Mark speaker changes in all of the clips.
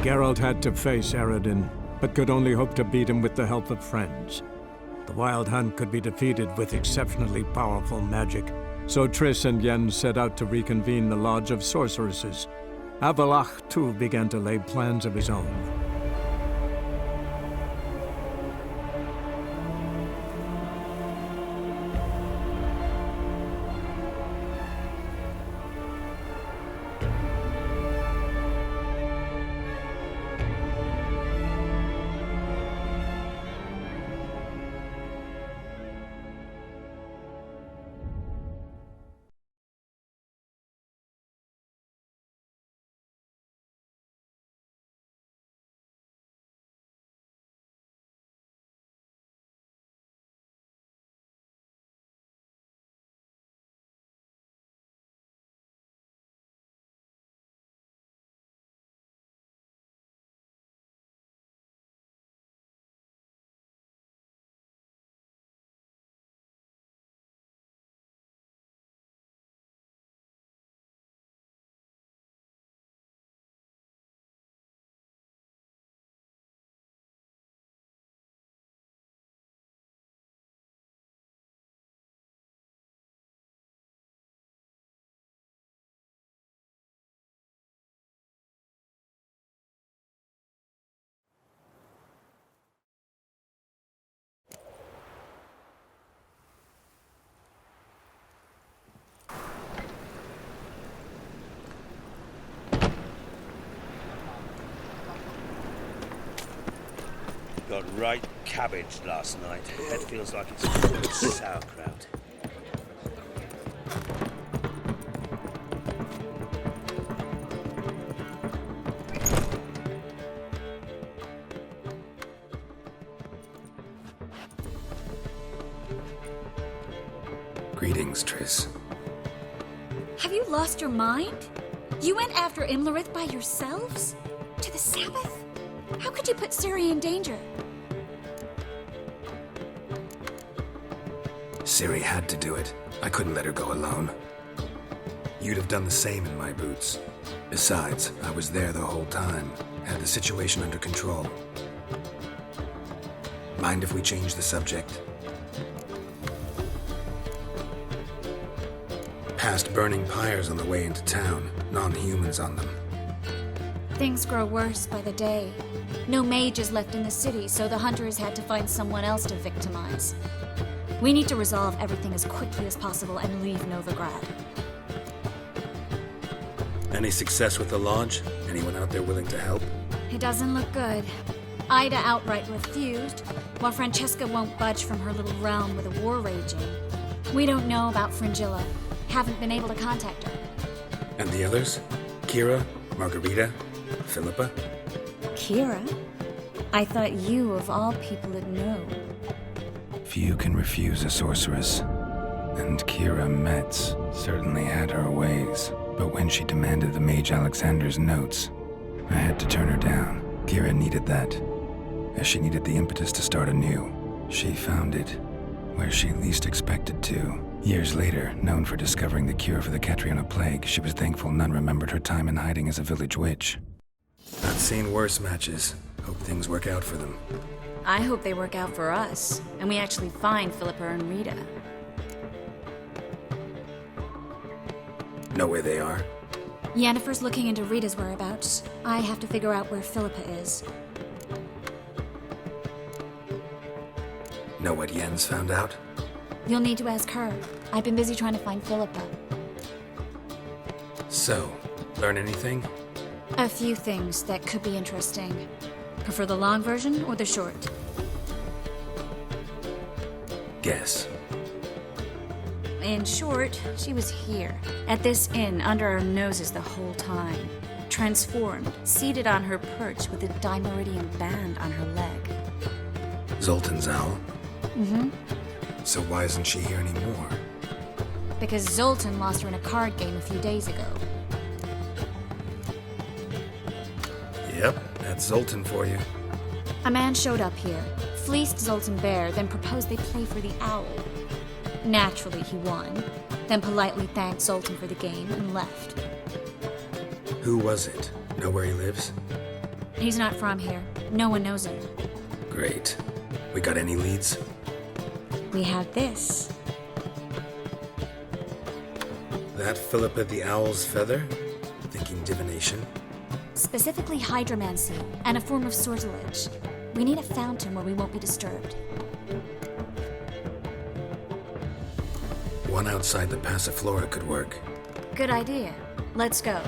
Speaker 1: Geralt had to face Eredin, but could only hope to beat him with the help of friends. The Wild Hunt could be defeated with exceptionally powerful magic, so Triss and Yen set out to reconvene the Lodge of Sorceresses. Avalach, too, began to lay plans of his own.
Speaker 2: Got right cabbaged last night. Head feels like it's full of sauerkraut.
Speaker 3: Greetings, Triss.
Speaker 4: Have you lost your mind? You went after Imlerith by yourselves? To the Sabbath? How could you put Ciri in danger?
Speaker 3: Ciri had to do it. I couldn't let her go alone. You'd have done the same in my boots. Besides, I was there the whole time. Had the situation under control. Mind if we change the subject? Past burning pyres on the way into town. Non-humans on them.
Speaker 4: Things grow worse by the day. No mages left in the city, so the hunters had to find someone else to victimize. We need to resolve everything as quickly as possible and leave Novigrad.
Speaker 3: Any success with the lodge? Anyone out there willing to help?
Speaker 4: It doesn't look good. Ida outright refused, while Francesca won't budge from her little realm with a war raging. We don't know about Fringilla. Haven't been able to contact her.
Speaker 3: And the others? Kira? Margarita? Philippa?
Speaker 4: Kira? I thought you, of all people, would know.
Speaker 3: Few can refuse a sorceress. And Kira Metz certainly had her ways. But when she demanded the Mage Alexander's notes, I had to turn her down. Kira needed that, as she needed the impetus to start anew. She found it where she least expected to. Years later, known for discovering the cure for the Catriona plague, she was thankful none remembered her time in hiding as a village witch. I've seen worse matches. Hope things work out for them.
Speaker 4: I hope they work out for us, and we actually find Philippa and Rita.
Speaker 3: Know where they are?
Speaker 4: Yennefer's looking into Rita's whereabouts. I have to figure out where Philippa is.
Speaker 3: Know what Yen's found out?
Speaker 4: You'll need to ask her. I've been busy trying to find Philippa.
Speaker 3: So, learn anything?
Speaker 4: A few things that could be interesting. Prefer the long version or the short?
Speaker 3: Guess.
Speaker 4: In short, she was here, at this inn, under our noses the whole time. Transformed, seated on her perch with a dimeridian band on her leg.
Speaker 3: Zoltan's owl?
Speaker 4: Mm-hmm.
Speaker 3: So why isn't she here anymore?
Speaker 4: Because Zoltan lost her in a card game a few days ago.
Speaker 3: Yep, that's Zoltan for you.
Speaker 4: A man showed up here, fleeced Zoltan bare, then proposed they play for the owl. Naturally, he won, then politely thanked Zoltan for the game and left.
Speaker 3: Who was it? Know where he lives?
Speaker 4: He's not from here. No one knows him.
Speaker 3: Great. We got any leads?
Speaker 4: We have this.
Speaker 3: That Philippa the Owl's feather? Thinking divination?
Speaker 4: Specifically hydromancy, and a form of sortilege. We need a fountain where we won't be disturbed.
Speaker 3: One outside the Passiflora could work.
Speaker 4: Good idea. Let's go.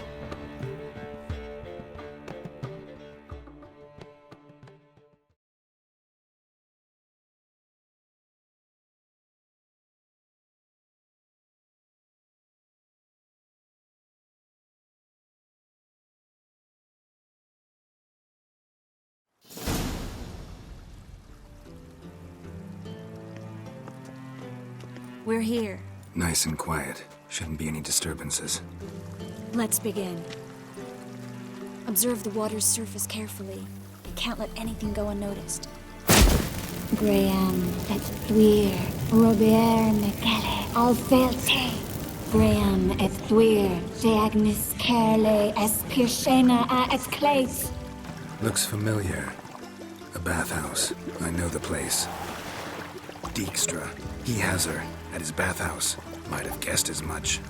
Speaker 4: We're here.
Speaker 3: Nice and quiet. Shouldn't be any disturbances.
Speaker 4: Let's begin. Observe the water's surface carefully. Can't let anything go unnoticed. Graham, et thuir, Robert Mecale, Alfelte. Graham, et thuir, Deagnis Kerle, Espirshena a Esclate.
Speaker 3: Looks familiar. A bathhouse. I know the place. Dijkstra. He has her. At his bathhouse. Might have guessed as much.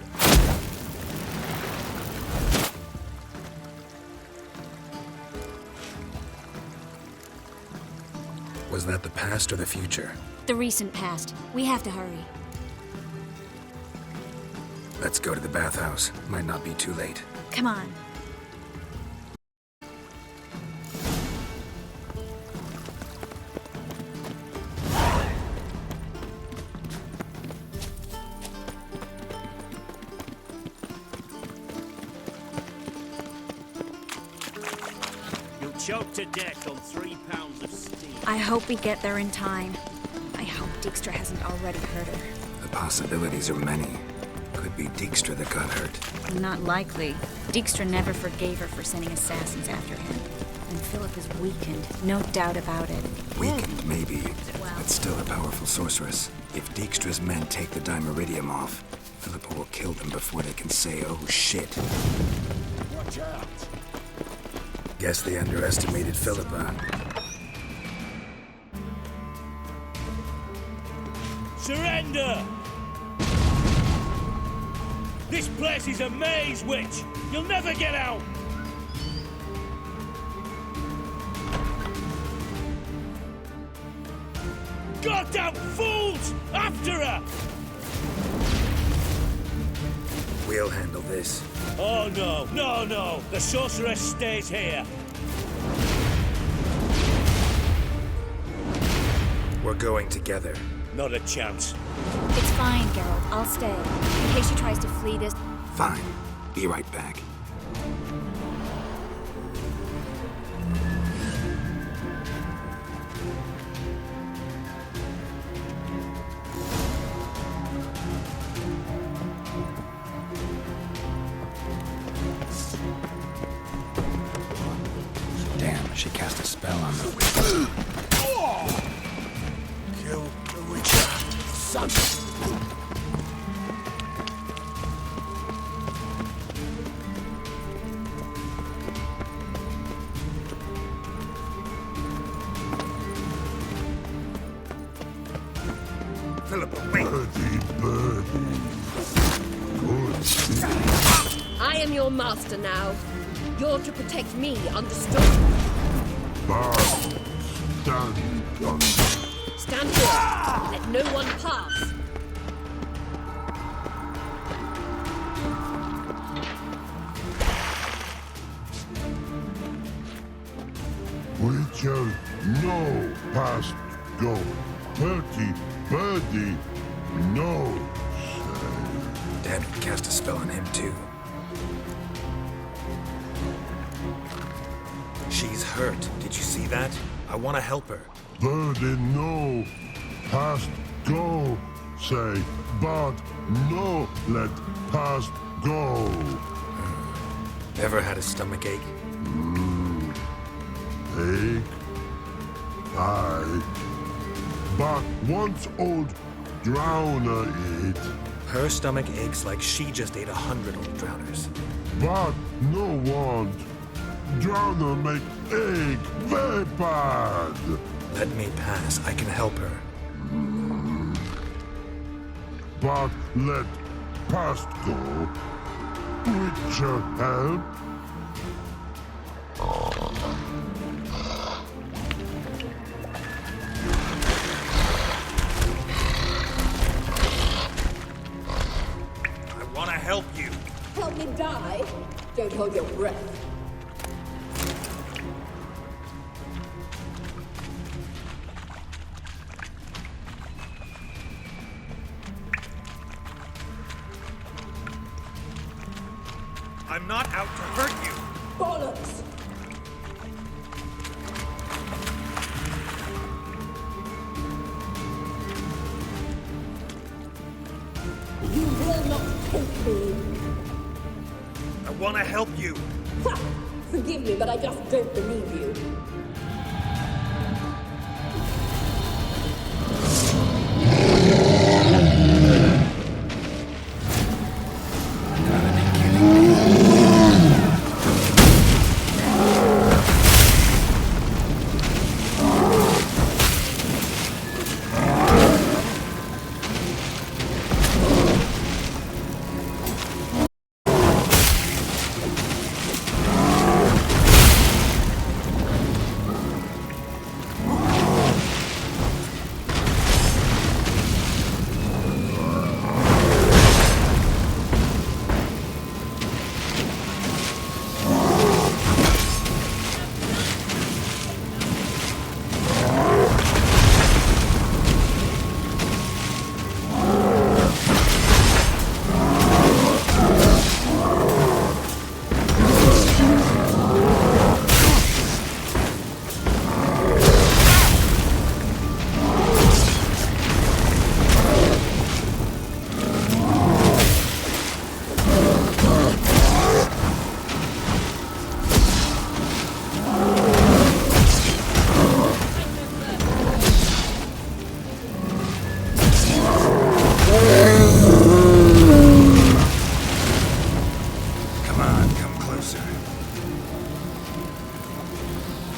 Speaker 3: Was that the past or the future?
Speaker 4: The recent past. We have to hurry.
Speaker 3: Let's go to the bathhouse. Might not be too late.
Speaker 4: Come on.
Speaker 2: Choked to death on 3 pounds of steel.
Speaker 4: I hope we get there in time. I hope Dijkstra hasn't already hurt her.
Speaker 3: The possibilities are many. Could be Dijkstra that got hurt.
Speaker 4: Not likely. Dijkstra never forgave her for sending assassins after him. And Philip is weakened, no doubt about it.
Speaker 3: Weakened, maybe, but still a powerful sorceress. If Dijkstra's men take the Dimeridium off, Philippa will kill them before they can say, oh shit.
Speaker 2: Watch out!
Speaker 3: Guess they underestimated Philippa.
Speaker 2: Surrender! This place is a maze, witch! You'll never get out! Goddamn fools! After her!
Speaker 3: We'll handle this.
Speaker 2: Oh no, no, no! The sorceress stays here!
Speaker 3: We're going together.
Speaker 2: Not a chance.
Speaker 4: It's fine, Geralt. I'll stay. In case she tries to flee this...
Speaker 3: Fine. Be right back. Damn, she cast a spell on the witch.
Speaker 2: Kill the witcher, son!
Speaker 3: Philippa, wait!
Speaker 5: I am your master now. You're to protect me, understood? Stand here. Let no one pass.
Speaker 6: Witcher, no past go. Bertie, birdie, no say.
Speaker 3: Dad would cast a spell on him too. She's hurt. Did you see that? I want to help her.
Speaker 6: Birdie, no past go say. But no let past go.
Speaker 3: Ever had a stomach ache?
Speaker 6: Ache, aye. But once old drowner eat.
Speaker 3: Her stomach aches like she just ate 100 old drowners.
Speaker 6: But no want. Drowner make ache very bad.
Speaker 3: Let me pass. I can help her.
Speaker 6: But let past go. With your help.
Speaker 2: I want to help you.
Speaker 5: Help me die? Don't hold your breath.
Speaker 2: I'm not out to hurt you.
Speaker 5: Bollocks! You will not take me.
Speaker 2: I want to help you.
Speaker 5: Ha! Forgive me, but I just don't believe you.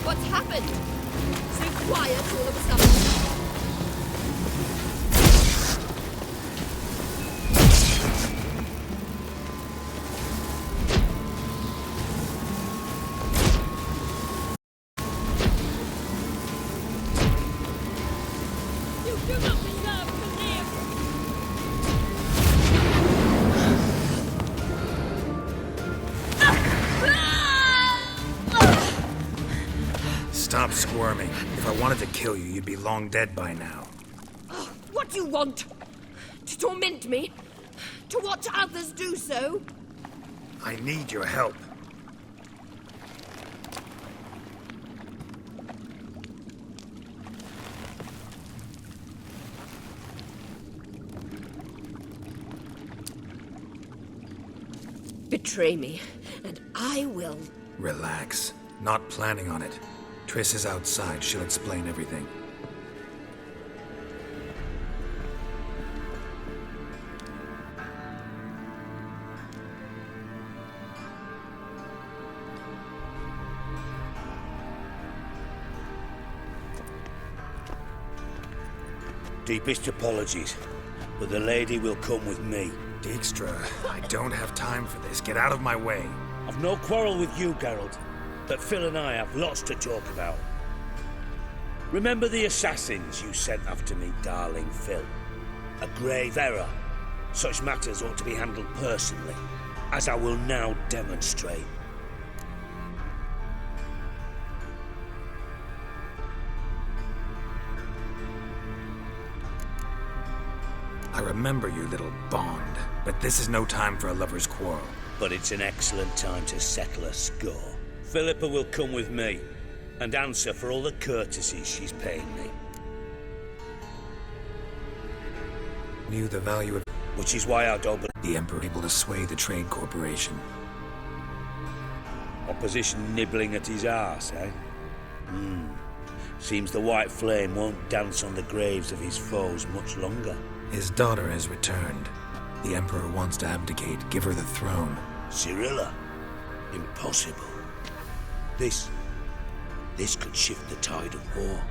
Speaker 5: What's happened? So quiet all of a sudden. You do not deserve to live!
Speaker 3: Stop squirming. If I wanted to kill you, you'd be long dead by now.
Speaker 5: What do you want? To torment me? To watch others do so?
Speaker 3: I need your help.
Speaker 5: Betray me, and I will.
Speaker 3: Relax. Not planning on it. Triss is outside. She'll explain everything.
Speaker 2: Deepest apologies, but the lady will come with me.
Speaker 3: Dijkstra, I don't have time for this. Get out of my way.
Speaker 2: I've no quarrel with you, Geralt, but Phil and I have lots to talk about. Remember the assassins you sent after me, darling Phil? A grave error. Such matters ought to be handled personally, as I will now demonstrate.
Speaker 3: I remember your little bond, but this is no time for a lover's quarrel.
Speaker 2: But it's an excellent time to settle a score. Philippa will come with me and answer for all the courtesies she's paying me.
Speaker 3: Knew the value of
Speaker 2: Which is why I don't believe
Speaker 3: the Emperor able to sway the trade corporation.
Speaker 2: opposition nibbling at his arse, eh? Seems the white flame won't dance on the graves of his foes much longer.
Speaker 3: His daughter has returned. The Emperor wants to abdicate, give her the throne.
Speaker 2: Cyrilla? Impossible. This This could shift the tide of war.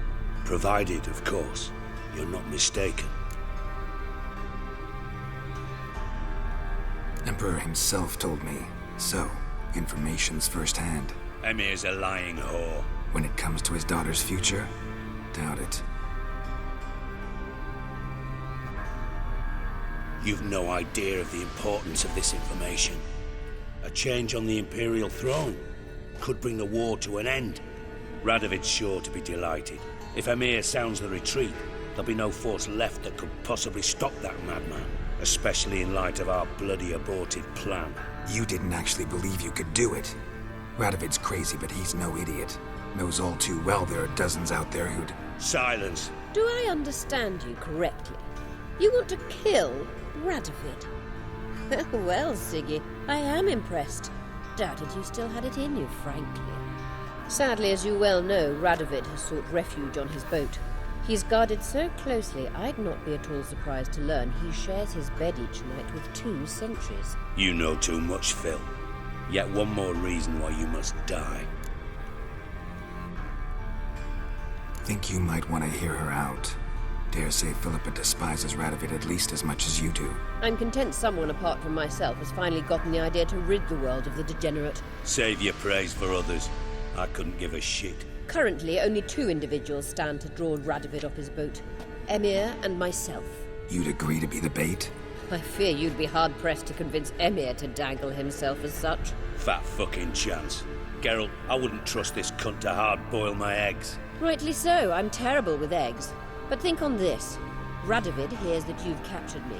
Speaker 2: Provided, of course, you're not mistaken.
Speaker 3: Emperor himself told me. So, information's firsthand.
Speaker 2: Emir's a lying whore.
Speaker 3: When it comes to his daughter's future, doubt it.
Speaker 2: You've no idea of the importance of this information. A change on the Imperial throne could bring the war to an end. Radovid's sure to be delighted. If Emir sounds the retreat, there'll be no force left that could possibly stop that madman, especially in light of our bloody aborted plan.
Speaker 3: You didn't actually believe you could do it. Radovid's crazy, but he's no idiot. Knows all too well there are dozens out there who'd...
Speaker 2: Silence.
Speaker 5: Do I understand you correctly? You want to kill Radovid? Well, Siggy, I am impressed. Doubted you still had it in you, frankly. Sadly, as you well know, Radovid has sought refuge on his boat. He's guarded so closely, I'd not be at all surprised to learn he shares his bed each night with 2 sentries.
Speaker 2: You know too much, Phil. Yet one more reason why you must die.
Speaker 3: Think you might want to hear her out. Dare say Philippa despises Radovid at least as much as you do.
Speaker 5: I'm content someone apart from myself has finally gotten the idea to rid the world of the degenerate.
Speaker 2: Save your praise for others. I couldn't give a shit.
Speaker 5: Currently, only 2 individuals stand to draw Radovid off his boat. Emir and myself.
Speaker 3: You'd agree to be the bait?
Speaker 5: I fear you'd be hard-pressed to convince Emir to dangle himself as such.
Speaker 2: Fat fucking chance. Geralt, I wouldn't trust this cunt to hard-boil my eggs.
Speaker 5: Rightly so, I'm terrible with eggs. But think on this. Radovid hears that you've captured me.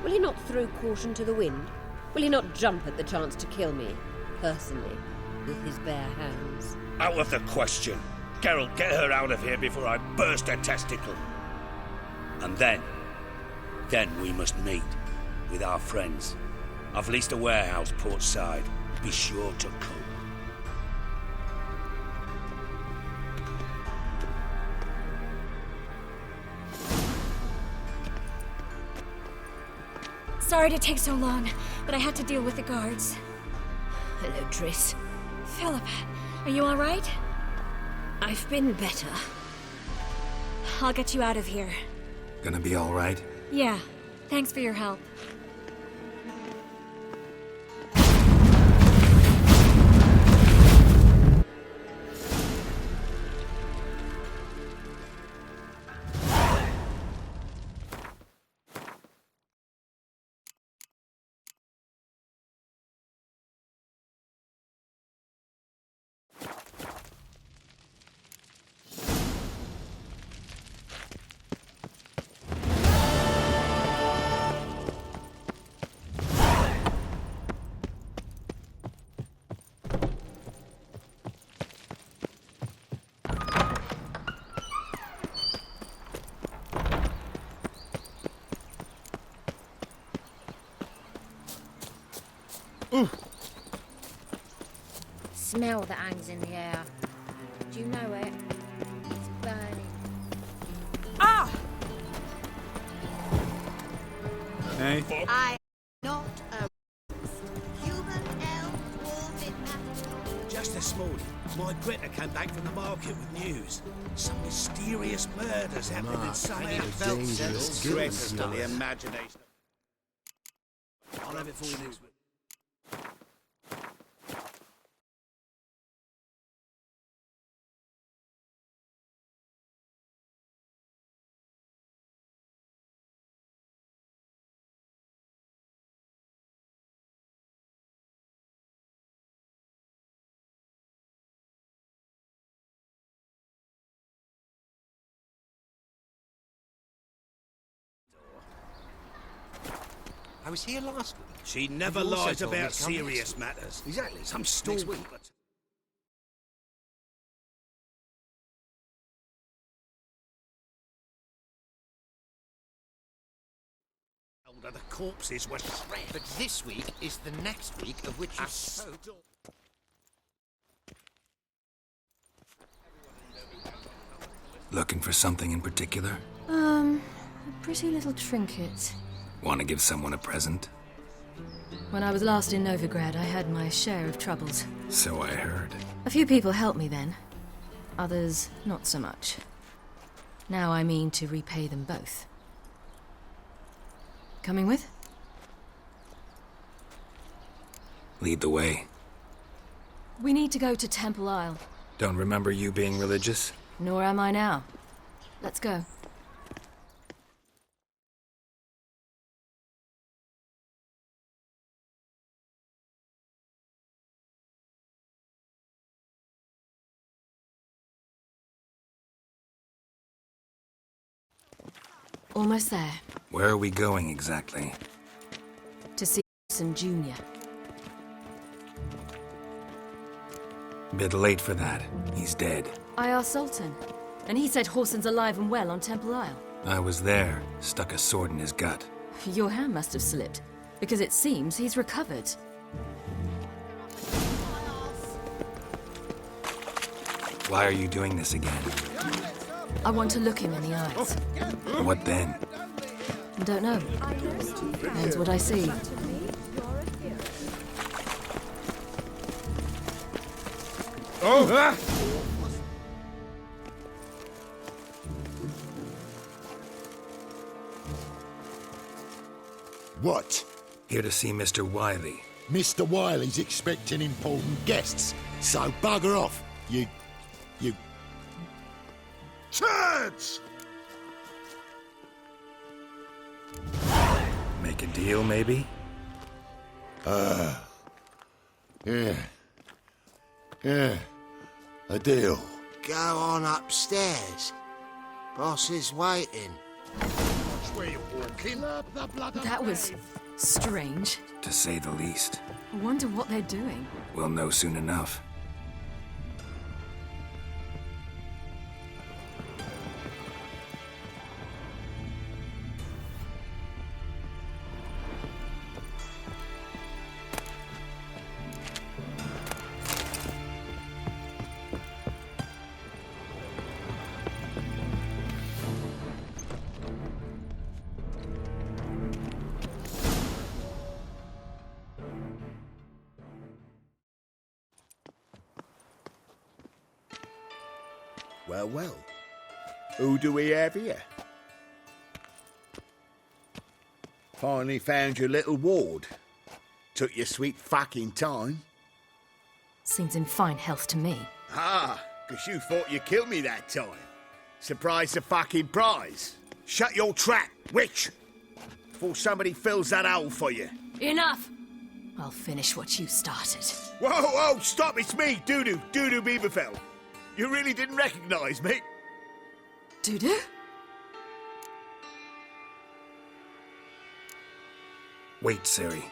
Speaker 5: Will he not throw caution to the wind? Will he not jump at the chance to kill me, personally, with his bare hands?
Speaker 2: Out of the question. Geralt, get her out of here before I burst her testicle. And then we must meet with our friends. I've leased a warehouse portside. Be sure to come.
Speaker 4: Sorry to take so long, but I had to deal with the guards.
Speaker 5: Hello, Triss.
Speaker 4: Philip, are you all right?
Speaker 5: I've been better.
Speaker 4: I'll get you out of here.
Speaker 3: Gonna be all right?
Speaker 4: Yeah, thanks for your help.
Speaker 7: Smell that hangs in the air. Do you know it? It's burning.
Speaker 5: Ah!
Speaker 8: Hey?
Speaker 9: I not a human elf wolf in
Speaker 10: Just this morning, my Greta came back from the market with news. Some mysterious murders happening in some
Speaker 8: dangerous
Speaker 10: Greta's got the imagination. I'll have it for you next week.
Speaker 11: I was here last week.
Speaker 10: She never
Speaker 11: You also
Speaker 10: lies
Speaker 11: told me
Speaker 10: about
Speaker 11: to come
Speaker 10: serious
Speaker 11: next week.
Speaker 10: matters.
Speaker 11: Exactly.
Speaker 10: Some
Speaker 11: Next
Speaker 10: stalker.
Speaker 11: week.
Speaker 10: The corpses were shredded.
Speaker 11: But this week is the next week of which you so...
Speaker 3: Looking for something in particular?
Speaker 7: A pretty little trinket.
Speaker 3: Want to give someone a present?
Speaker 7: When I was last in Novigrad, I had my share of troubles.
Speaker 3: So I heard.
Speaker 7: A few people helped me then.
Speaker 12: Others, not so much. Now I mean to repay them both. Coming with?
Speaker 3: Lead the way.
Speaker 12: We need to go to Temple Isle.
Speaker 3: Don't remember you being religious?
Speaker 12: Nor am I now. Let's go. Almost there.
Speaker 3: Where are we going exactly?
Speaker 12: To see Wilson Jr.
Speaker 3: Bit late for that. He's dead.
Speaker 12: I asked Sultan, and he said Horson's alive and well on Temple Isle.
Speaker 3: I was there, stuck a sword in his gut.
Speaker 12: Your hand must have slipped, because it seems he's recovered.
Speaker 3: Why are you doing this again?
Speaker 12: I want to look him in the eyes.
Speaker 3: What then?
Speaker 12: I don't know. Depends what I see.
Speaker 6: Oh!
Speaker 10: What?
Speaker 3: Here to see Mr. Wiley.
Speaker 10: Mr. Wiley's expecting important guests, so bugger off, you...
Speaker 6: Turds!
Speaker 3: Make a deal, maybe?
Speaker 10: Yeah. A deal.
Speaker 11: Go on upstairs. Boss is waiting.
Speaker 6: Where you walking?
Speaker 12: That was strange.
Speaker 3: To say the least.
Speaker 12: I wonder what they're doing.
Speaker 3: We'll know soon enough.
Speaker 10: Well, well. Who do we have here? Finally found your little ward. Took your sweet fucking time.
Speaker 12: Seems in fine health to me.
Speaker 10: Ah, 'cause you thought you killed me that time. Surprise the fucking prize. Shut your trap, witch! Before somebody fills that hole for you.
Speaker 12: Enough! I'll finish what you started.
Speaker 10: Whoa, whoa, stop, it's me, Doodoo Beaverfell. You really didn't recognize me?
Speaker 12: Dudu?
Speaker 3: Wait, Ciri.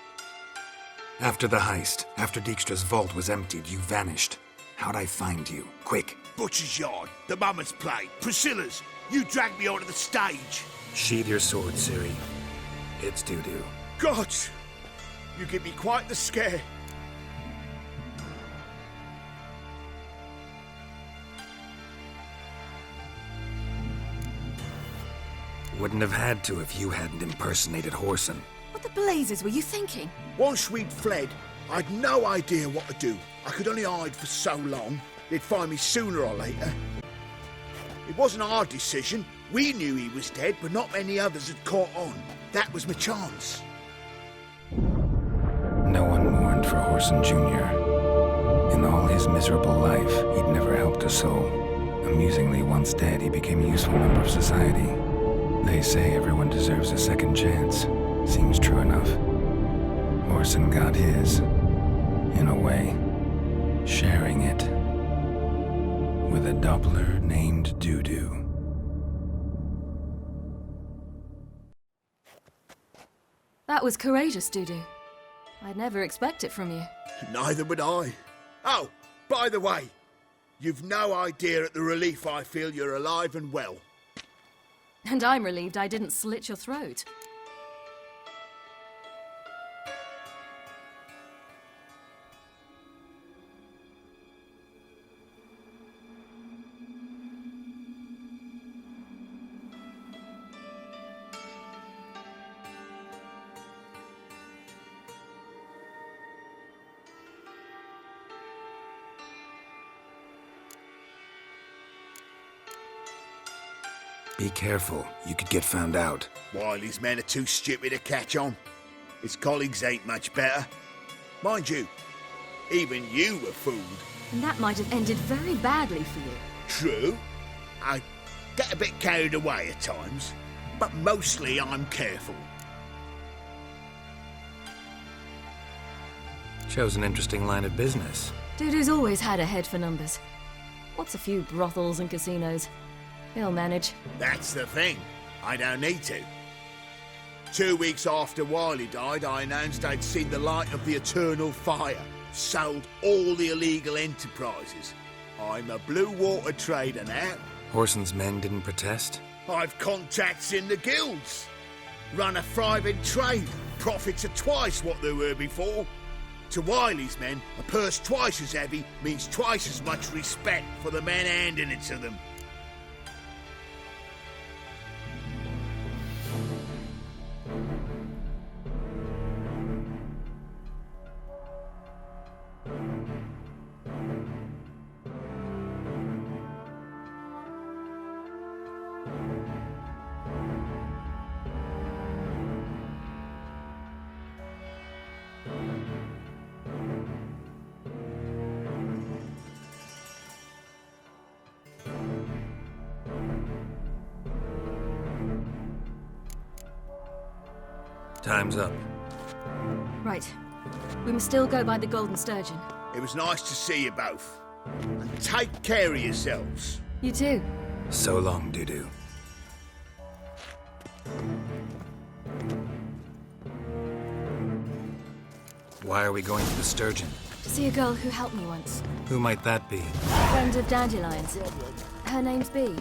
Speaker 3: After the heist, after Dijkstra's vault was emptied, you vanished. How'd I find you? Quick.
Speaker 10: Butcher's Yard, the Mama's Plate, Priscilla's. You dragged me onto the stage.
Speaker 3: Sheathe your sword, Ciri. It's Dudu.
Speaker 10: God, you give me quite the scare.
Speaker 3: Wouldn't have had to if you hadn't impersonated Whoreson.
Speaker 12: What the blazes were you thinking?
Speaker 10: Once we'd fled, I'd no idea what to do. I could only hide for so long. They'd find me sooner or later. It wasn't our decision. We knew he was dead, but not many others had caught on. That was my chance.
Speaker 3: No one mourned for Whoreson Jr. In all his miserable life, he'd never helped a soul. Amusingly, once dead, he became a useful member of society. They say everyone deserves a second chance. Seems true enough. Whoreson got his, in a way, sharing it with a Doppler named Dudu.
Speaker 12: That was courageous, Dudu. I'd never expect it from you.
Speaker 10: Neither would I. Oh, by the way, you've no idea at the relief I feel you're alive and well.
Speaker 12: And I'm relieved I didn't slit your throat.
Speaker 3: Be careful. You could get found out.
Speaker 10: Wiley's men are too stupid to catch on. His colleagues ain't much better. Mind you, even you were fooled.
Speaker 12: And that might have ended very badly for you.
Speaker 10: True. I get a bit carried away at times, but mostly I'm careful.
Speaker 3: Shows an interesting line of business.
Speaker 12: Dudu's always had a head for numbers. What's a few brothels and casinos? He'll manage.
Speaker 10: That's the thing. I don't need to. 2 weeks after Wiley died, I announced I'd seen the light of the eternal fire. Sold all the illegal enterprises. I'm a blue water trader now.
Speaker 3: Horson's men didn't protest?
Speaker 10: I've contacts in the guilds. Run a thriving trade. Profits are twice what they were before. To Wiley's men, a purse twice as heavy means twice as much respect for the men handing it to them.
Speaker 3: Time's up.
Speaker 12: Right. We must still go by the Golden Sturgeon.
Speaker 10: It was nice to see you both. And take care of yourselves.
Speaker 12: You too.
Speaker 3: So long, Dudu. Why are we going to the Sturgeon?
Speaker 12: To see a girl who helped me once.
Speaker 3: Who might that be?
Speaker 12: Friend of Dandelion's. Her name's Bee.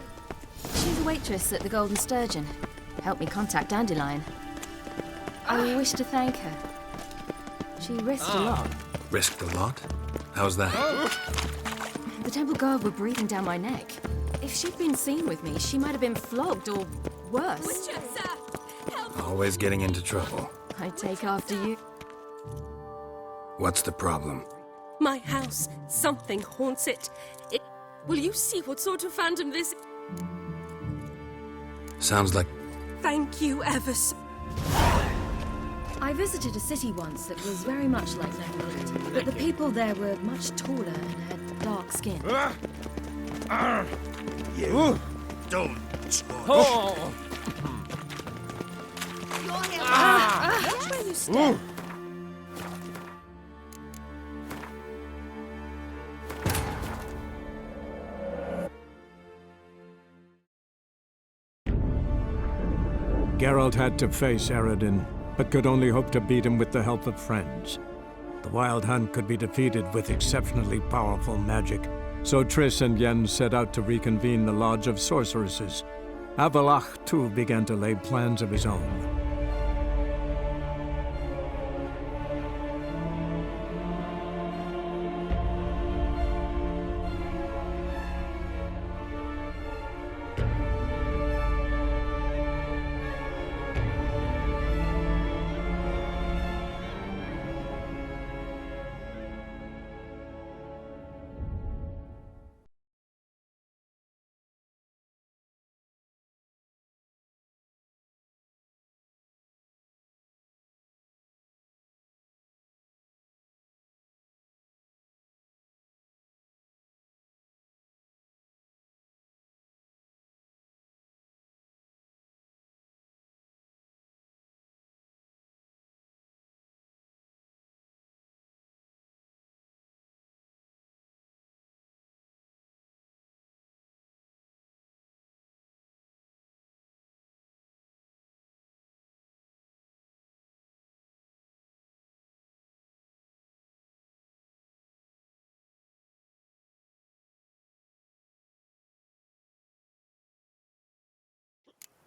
Speaker 12: She's a waitress at the Golden Sturgeon. Helped me contact Dandelion. I wish to thank her. She risked a lot.
Speaker 3: Risked a lot? How's that?
Speaker 12: The temple guard were breathing down my neck. If she'd been seen with me, she might have been flogged or worse.
Speaker 3: Always getting into trouble.
Speaker 12: I take after you.
Speaker 3: What's the problem?
Speaker 13: My house. Something haunts it. Will you see what sort of phantom this...
Speaker 3: Sounds like...
Speaker 13: Thank you ever so...
Speaker 12: I visited a city once that was very much like Neverland, but the people there were much taller and had dark skin.
Speaker 10: You don't
Speaker 9: You're here.
Speaker 13: Watch where you step.
Speaker 1: Geralt had to face Eredin, but could only hope to beat him with the help of friends. The Wild Hunt could be defeated with exceptionally powerful magic, so Triss and Yen set out to reconvene the Lodge of Sorceresses. Avalach, too, began to lay plans of his own.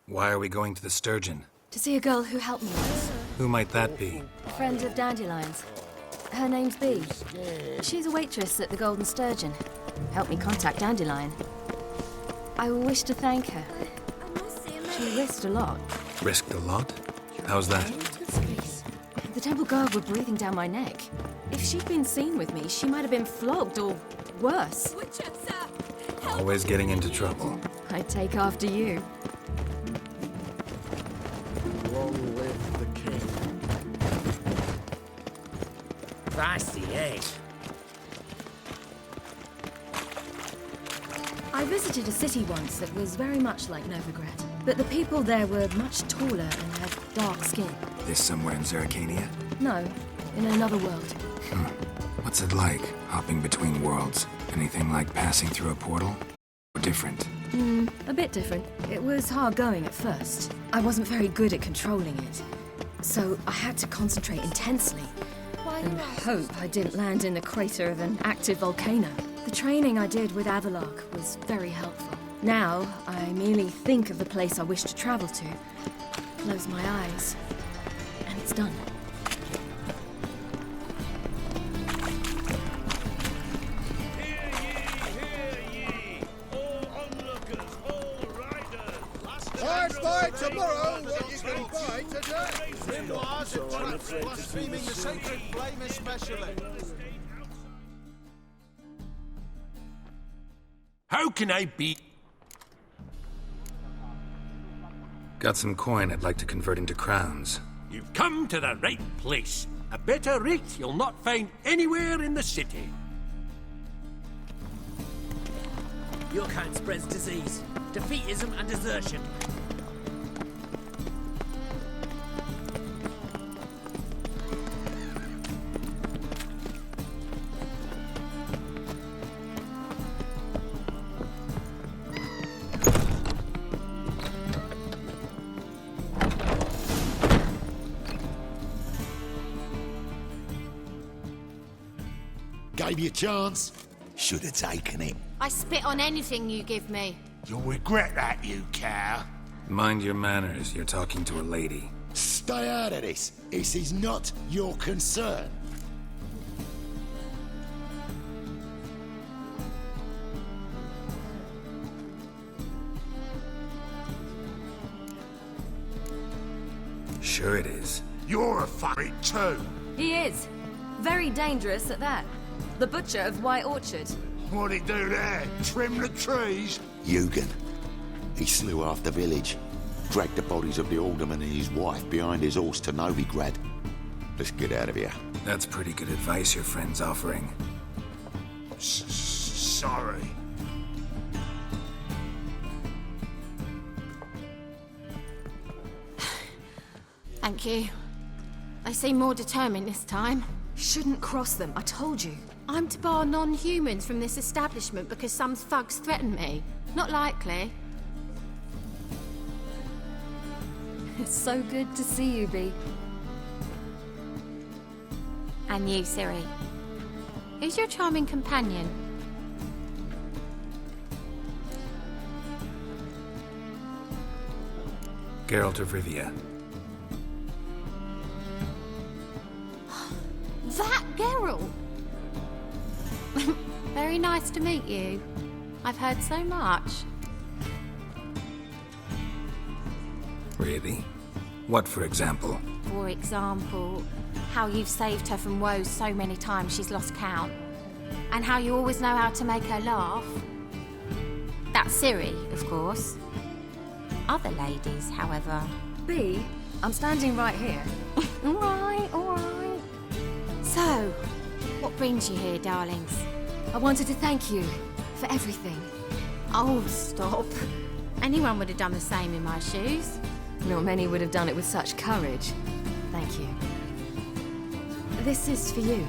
Speaker 3: Why are we going to the Sturgeon?
Speaker 12: To see a girl who helped me once.
Speaker 3: Who might that be?
Speaker 12: Friend of Dandelion's. Her name's Bee. She's a waitress at the Golden Sturgeon. Helped me contact Dandelion. I wish to thank her. She risked a lot.
Speaker 3: Risked a lot? How's that?
Speaker 12: The temple guard were breathing down my neck. If she'd been seen with me, she might have been flogged or worse.
Speaker 3: Always getting into trouble.
Speaker 12: I take after you.
Speaker 8: Long live the king.
Speaker 9: Feisty, eh?
Speaker 12: I visited a city once that was very much like Novigrad, but the people there were much taller and had dark skin.
Speaker 3: This somewhere in Zeracania?
Speaker 12: No, in another world.
Speaker 3: What's it like, hopping between worlds? Anything like passing through a portal? Or different?
Speaker 12: A bit different. It was hard going at first. I wasn't very good at controlling it, so I had to concentrate intensely and hope I didn't land in the crater of an active volcano. The training I did with Avalok was very helpful. Now, I merely think of the place I wish to travel to, close my eyes, and it's done.
Speaker 6: Buy tomorrow what you can buy today. Grimoires and traps blaspheming the sacred flame especially.
Speaker 14: How can I be?
Speaker 3: Got some coin I'd like to convert into crowns.
Speaker 14: You've come to the right place. A better rate you'll not find anywhere in the city.
Speaker 9: Your kind spreads disease, defeatism and desertion.
Speaker 6: Gave you a chance. Should have taken it.
Speaker 7: I spit on anything you give me.
Speaker 6: You'll regret that, you cow.
Speaker 3: Mind your manners, you're talking to a lady.
Speaker 6: Stay out of this. This is not your concern.
Speaker 3: Sure it is.
Speaker 6: You're a fucking too.
Speaker 12: He is. Very dangerous at that. The butcher of White Orchard.
Speaker 6: What'd he do there? Trim the trees?
Speaker 15: Eugen. He slew half the village. Dragged the bodies of the alderman and his wife behind his horse to Novigrad. Let's get out of here.
Speaker 3: That's pretty good advice your friend's offering.
Speaker 6: Sorry.
Speaker 7: Thank you. They seem more determined this time.
Speaker 12: Shouldn't cross them, I told you.
Speaker 7: I'm to bar non-humans from this establishment because some thugs threaten me. Not likely.
Speaker 12: It's so good to see you, Bee.
Speaker 7: And you, Ciri. Who's your charming companion?
Speaker 3: Geralt of Rivia.
Speaker 7: That Geralt! Very nice to meet you. I've heard so much.
Speaker 3: Really? What, for example?
Speaker 7: For example, how you've saved her from woes so many times she's lost count. And how you always know how to make her laugh. That's Ciri, of course. Other ladies, however...
Speaker 12: Bee, I'm standing right here.
Speaker 7: All right. So, what brings you here, darlings?
Speaker 12: I wanted to thank you for everything.
Speaker 7: Oh, stop. Anyone would have done the same in my shoes.
Speaker 12: Not many would have done it with such courage. Thank you. This is for you.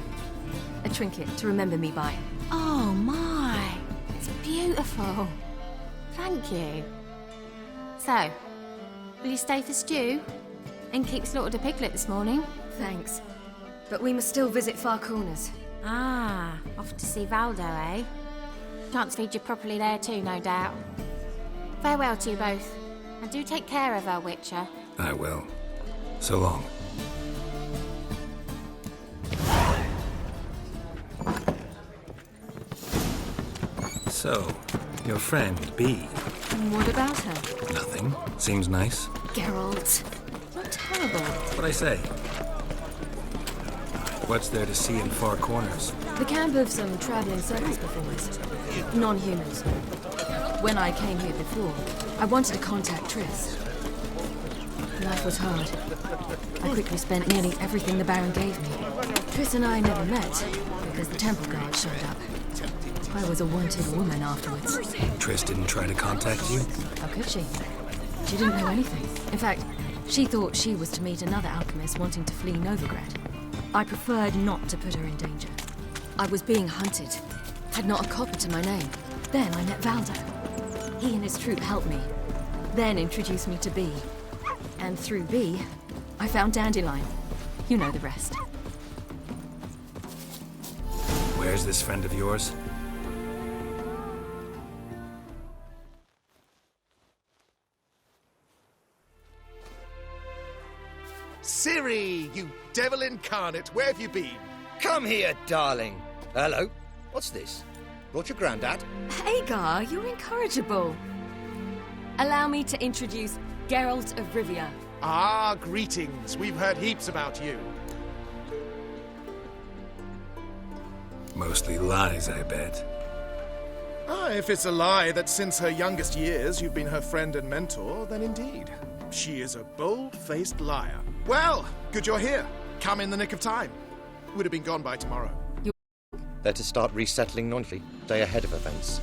Speaker 12: A trinket to remember me by.
Speaker 7: Oh, my. It's beautiful. Thank you. So, will you stay for stew? And keep slaughtered a piglet this morning?
Speaker 12: Thanks. But we must still visit Far Corners.
Speaker 7: Ah, off to see Valdo, eh? Chance feed you properly there too, no doubt. Farewell to you both. And do take care of her, Witcher.
Speaker 3: I will. So long. So, your friend, Bee.
Speaker 12: What about her?
Speaker 3: Nothing. Seems nice.
Speaker 12: Geralt. Not terrible.
Speaker 3: What'd I say? What's there to see in Far Corners?
Speaker 12: The camp of some traveling circus performers. Non-humans. When I came here before, I wanted to contact Triss. Life was hard. I quickly spent nearly everything the Baron gave me. Triss and I never met, because the temple guard showed up. I was a wanted woman afterwards.
Speaker 3: Triss didn't try to contact you?
Speaker 12: How could she? She didn't know anything. In fact, she thought she was to meet another alchemist wanting to flee Novigrad. I preferred not to put her in danger. I was being hunted. Had not a copper to my name. Then I met Valdo. He and his troop helped me. Then introduced me to Bee. And through Bee, I found Dandelion. You know the rest.
Speaker 3: Where's this friend of yours?
Speaker 6: Ciri, you devil incarnate, where have you been?
Speaker 16: Come here, darling. Hello. What's this? Brought your granddad?
Speaker 12: Hagar, you're incorrigible. Allow me to introduce Geralt of Rivia.
Speaker 6: Ah, greetings. We've heard heaps about you.
Speaker 3: Mostly lies, I bet.
Speaker 6: Ah, if it's a lie that since her youngest years you've been her friend and mentor, then indeed. She is a bold-faced liar. Well, good you're here. Come in the nick of time. Would have been gone by tomorrow.
Speaker 16: They're to start resettling Nointley, day ahead of events.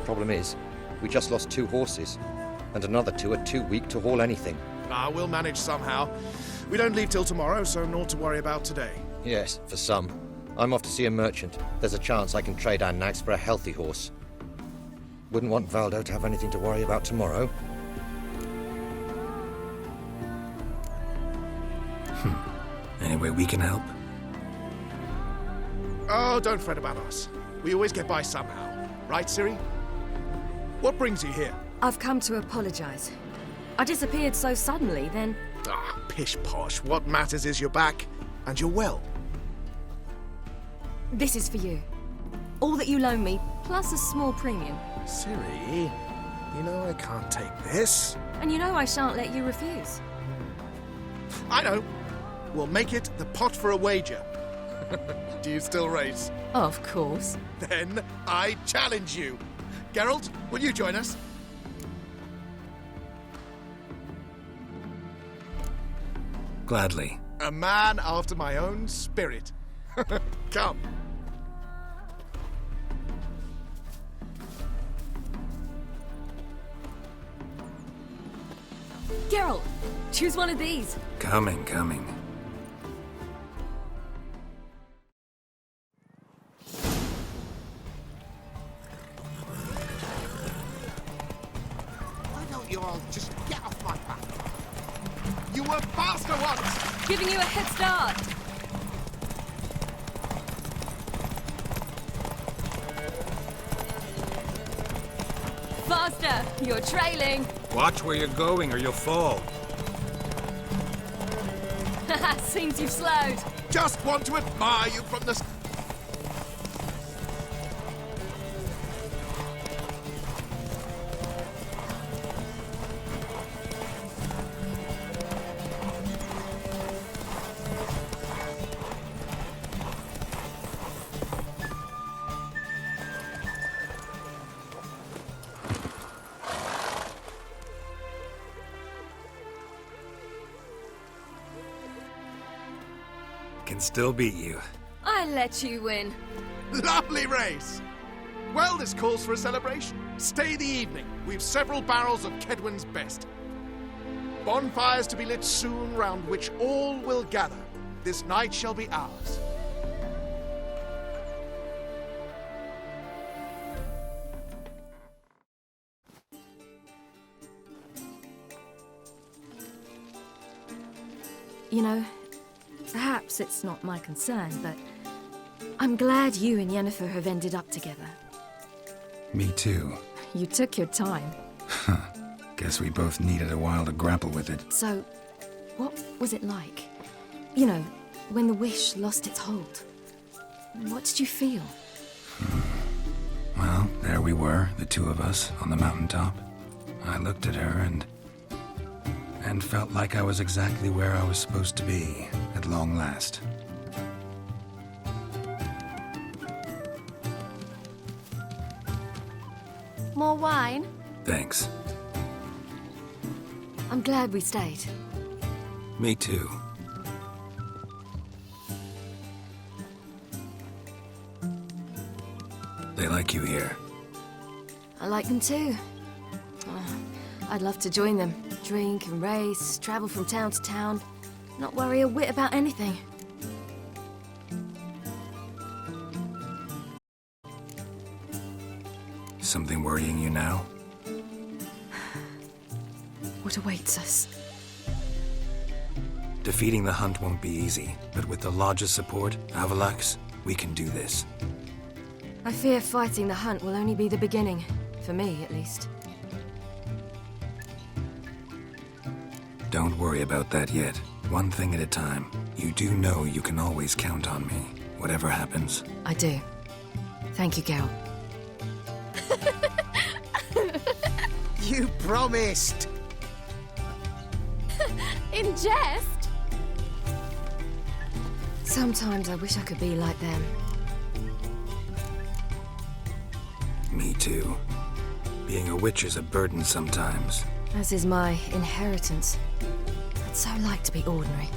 Speaker 16: Problem is, we just lost 2 horses, and another 2 are too weak to haul anything.
Speaker 6: Ah, we'll manage somehow. We don't leave till tomorrow, so naught to worry about today.
Speaker 16: Yes, for some. I'm off to see a merchant. There's a chance I can trade our nags for a healthy horse. Wouldn't want Valdo to have anything to worry about tomorrow.
Speaker 3: Any way we can help?
Speaker 6: Oh, don't fret about us. We always get by somehow. Right, Ciri? What brings you here?
Speaker 12: I've come to apologize. I disappeared so suddenly, then...
Speaker 6: Ah, pish-posh. What matters is you're back, and you're well.
Speaker 12: This is for you. All that you loan me, plus a small premium.
Speaker 6: Ciri, you know I can't take this.
Speaker 12: And you know I shan't let you refuse.
Speaker 6: I know. We'll make it the pot for a wager. Do you still race?
Speaker 12: Of course.
Speaker 6: Then I challenge you. Geralt, will you join us?
Speaker 3: Gladly.
Speaker 6: A man after my own spirit. Come.
Speaker 12: Geralt, choose one of these.
Speaker 3: Coming.
Speaker 6: Why don't you all just get off my back? You were faster once!
Speaker 12: Giving you a head start. Faster! You're trailing.
Speaker 3: Watch where you're going or you'll fall.
Speaker 12: Seems you've slowed.
Speaker 6: Just want to admire you from the...
Speaker 3: Can still beat you.
Speaker 12: I let you win.
Speaker 6: Lovely race! Well, this calls for a celebration. Stay the evening. We've several barrels of Kedwin's best. Bonfires to be lit soon, round which all will gather. This night shall be ours.
Speaker 12: You know, perhaps it's not my concern, but I'm glad you and Yennefer have ended up together.
Speaker 3: Me too.
Speaker 12: You took your time.
Speaker 3: Guess we both needed a while to grapple with it.
Speaker 12: So, what was it like? You know, when the wish lost its hold. What did you feel?
Speaker 3: Well, there we were, the two of us, on the mountaintop. I looked at her and felt like I was exactly where I was supposed to be, at long last.
Speaker 12: More wine?
Speaker 3: Thanks.
Speaker 12: I'm glad we stayed.
Speaker 3: Me too. They like you here.
Speaker 12: I like them too. Oh, I'd love to join them. Drink and race, travel from town to town. Not worry a whit about anything.
Speaker 3: Something worrying you now?
Speaker 12: What awaits us?
Speaker 3: Defeating the Hunt won't be easy, but with the Lodge's support, Avalax, we can do this.
Speaker 12: I fear fighting the Hunt will only be the beginning. For me, at least.
Speaker 3: Don't worry about that yet. One thing at a time. You do know you can always count on me, whatever happens.
Speaker 12: I do. Thank you, Geralt.
Speaker 11: You promised!
Speaker 7: In jest?
Speaker 12: Sometimes I wish I could be like them.
Speaker 3: Me too. Being a witch is a burden sometimes.
Speaker 12: As is my inheritance. I'd so like to be ordinary.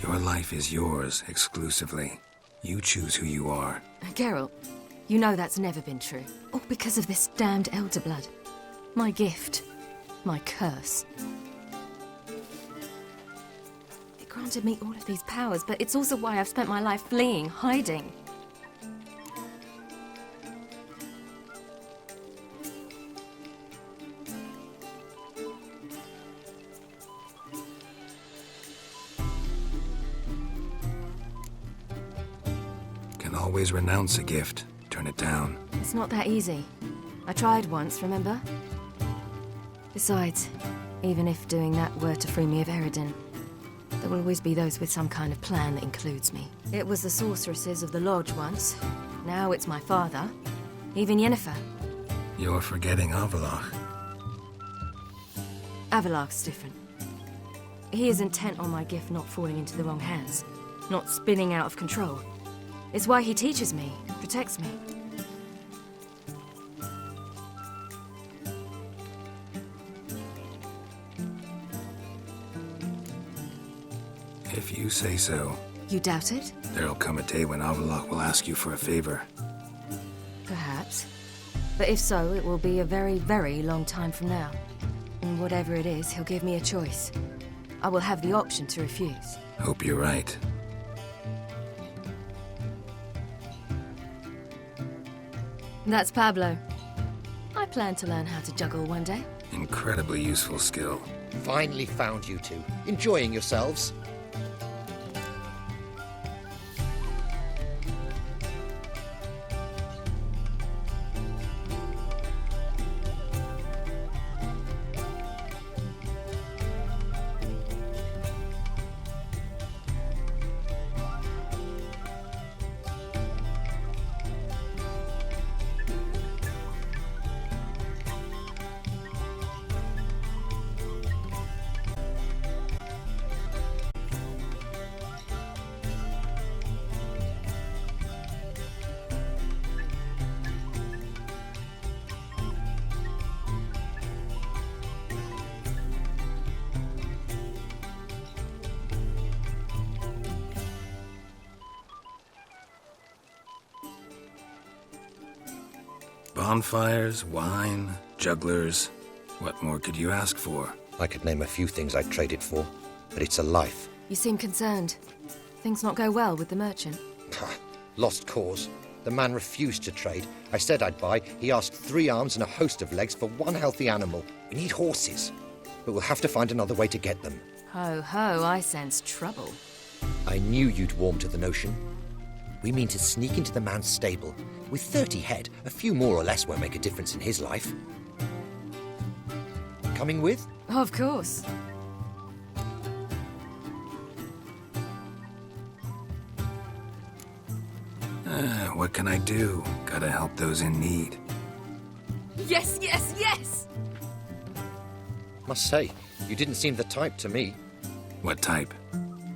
Speaker 3: Your life is yours, exclusively. You choose who you are.
Speaker 12: Geralt, you know that's never been true. All because of this damned elder blood. My gift. My curse. It granted me all of these powers, but it's also why I've spent my life fleeing, hiding.
Speaker 3: Can always renounce a gift, turn it down.
Speaker 12: It's not that easy. I tried once, remember? Besides, even if doing that were to free me of Eredin, there will always be those with some kind of plan that includes me. It was the sorceresses of the Lodge once. Now it's my father. Even Yennefer.
Speaker 3: You're forgetting Avalach.
Speaker 12: Avalach's different. He is intent on my gift not falling into the wrong hands, not spinning out of control. It's why he teaches me, protects me.
Speaker 3: If you say so.
Speaker 12: You doubt it?
Speaker 3: There'll come a day when Avalach will ask you for a favor.
Speaker 12: Perhaps. But if so, it will be a very, very long time from now. And whatever it is, he'll give me a choice. I will have the option to refuse.
Speaker 3: Hope you're right.
Speaker 12: That's Pablo. I plan to learn how to juggle one day.
Speaker 3: Incredibly useful skill.
Speaker 16: Finally found you two. Enjoying yourselves?
Speaker 3: Bonfires, wine, jugglers. What more could you ask for?
Speaker 16: I could name a few things I'd trade it for, but it's a life.
Speaker 12: You seem concerned. Things not go well with the merchant?
Speaker 16: Lost cause. The man refused to trade. I said I'd buy. He asked 3 arms and a host of legs for 1 healthy animal. We need horses, but we'll have to find another way to get them.
Speaker 12: Ho, ho, I sense trouble.
Speaker 16: I knew you'd warm to the notion. We mean to sneak into the man's stable. With 30 head, a few more or less won't make a difference in his life. Coming with?
Speaker 12: Of course.
Speaker 3: What can I do? Gotta help those in need.
Speaker 13: Yes, yes, yes!
Speaker 16: Must say, you didn't seem the type to me.
Speaker 3: What type?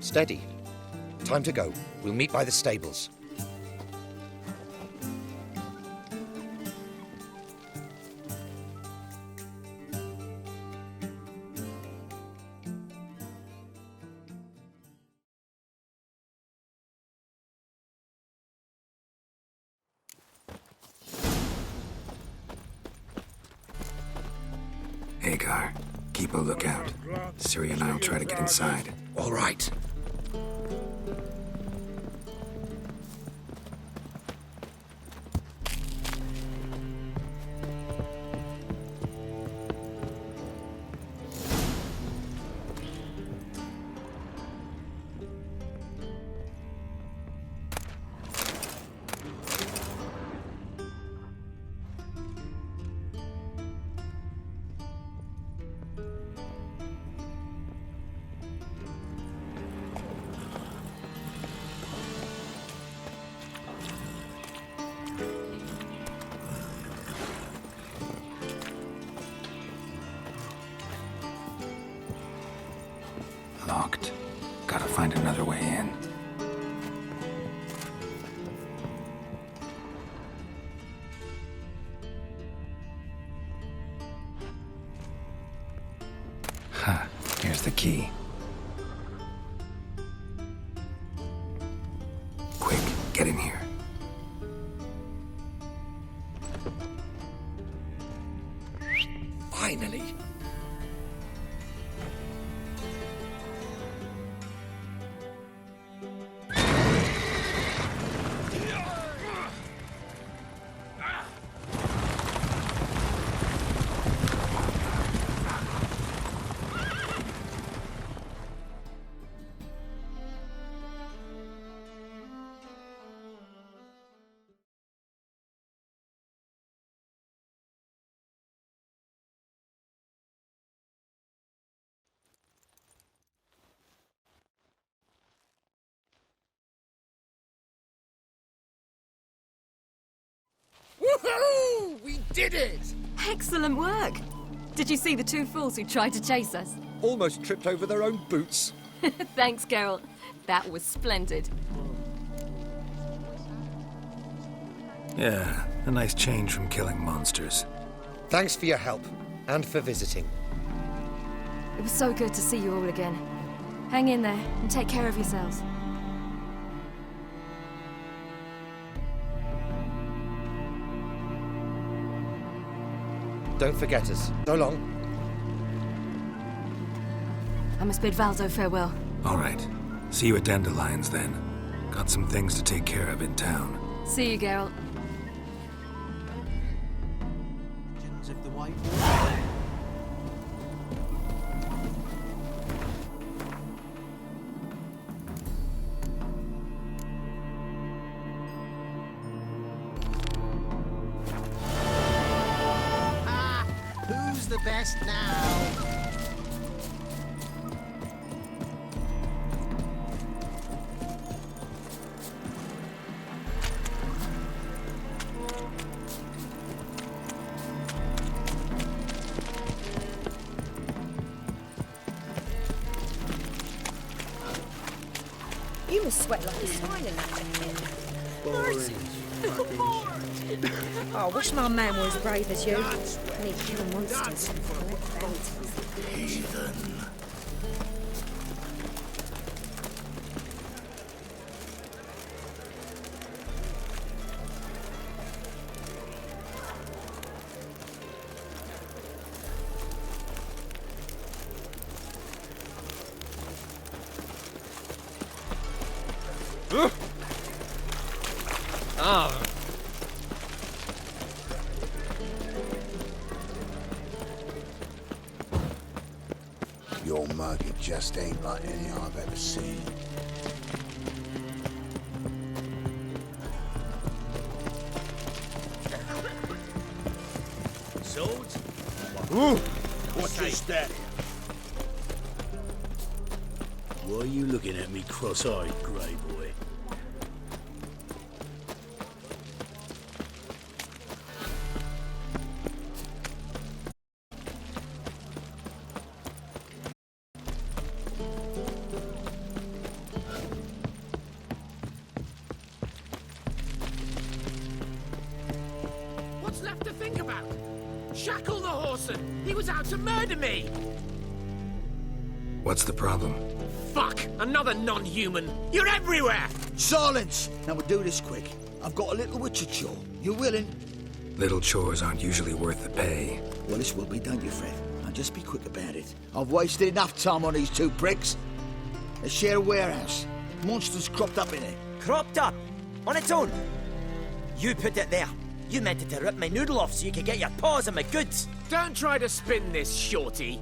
Speaker 16: Steady. Time to go. We'll meet by the stables.
Speaker 3: Hagar, keep a lookout. Ciri and I'll try to get inside.
Speaker 16: All right.
Speaker 3: Locked. Gotta find another way in. Ha, here's the key. Quick, get in here.
Speaker 16: Finally.
Speaker 11: Woohoo! We did it!
Speaker 13: Excellent work! Did you see the two fools who tried to chase us?
Speaker 16: Almost tripped over their own boots.
Speaker 13: Thanks, Geralt. That was splendid.
Speaker 3: Yeah, a nice change from killing monsters.
Speaker 16: Thanks for your help, and for visiting.
Speaker 12: It was so good to see you all again. Hang in there, and take care of yourselves.
Speaker 16: Don't forget us. So long.
Speaker 12: I must bid Valdo farewell.
Speaker 3: All right. See you at Dandelions, then. Got some things to take care of in town.
Speaker 12: See you, Geralt.
Speaker 11: Of the White Who's the best now?
Speaker 17: You must sweat like a swine in that jacket. Oh, I wish my man were as brave as you. And he'd kill monsters.
Speaker 15: Heathen. Your mug, it just ain't like any I've ever seen.
Speaker 2: Swords?
Speaker 11: Ooh!
Speaker 2: What's this that? Why are you looking at me cross-eyed, grey boy?
Speaker 9: Shackle the Horson! He was out to murder me!
Speaker 3: What's the problem?
Speaker 9: Fuck! Another non-human! You're everywhere!
Speaker 10: Silence! Now we'll do this quick. I've got a little witcher chore. You willing?
Speaker 3: Little chores aren't usually worth the pay.
Speaker 10: Well, this will be, don't you, Fred? Now just be quick about it. I've wasted enough time on these two pricks. They share a warehouse. Monsters cropped up in it.
Speaker 18: Cropped up? On its own? You put it there. You meant it to rip my noodle off so you could get your paws on my goods.
Speaker 9: Don't try to spin this, shorty.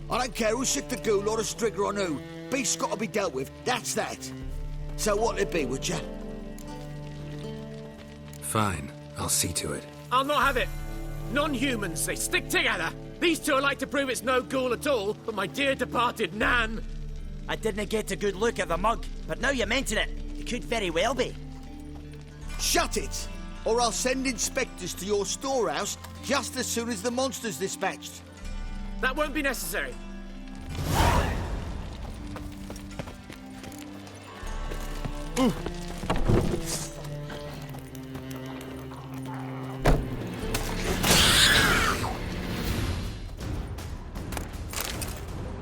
Speaker 10: I don't care who sick the ghoul or the strigger on who. Beast's got to be dealt with. That's that. So what'll it be, would ya?
Speaker 3: Fine. I'll see to it.
Speaker 9: I'll not have it. Non-humans, they stick together. These two are like to prove it's no ghoul at all, but my dear departed Nan.
Speaker 18: I didn't get a good look at the mug, but now you mention it, it could very well be.
Speaker 10: Shut it! Or I'll send inspectors to your storehouse just as soon as the monster's dispatched.
Speaker 9: That won't be necessary.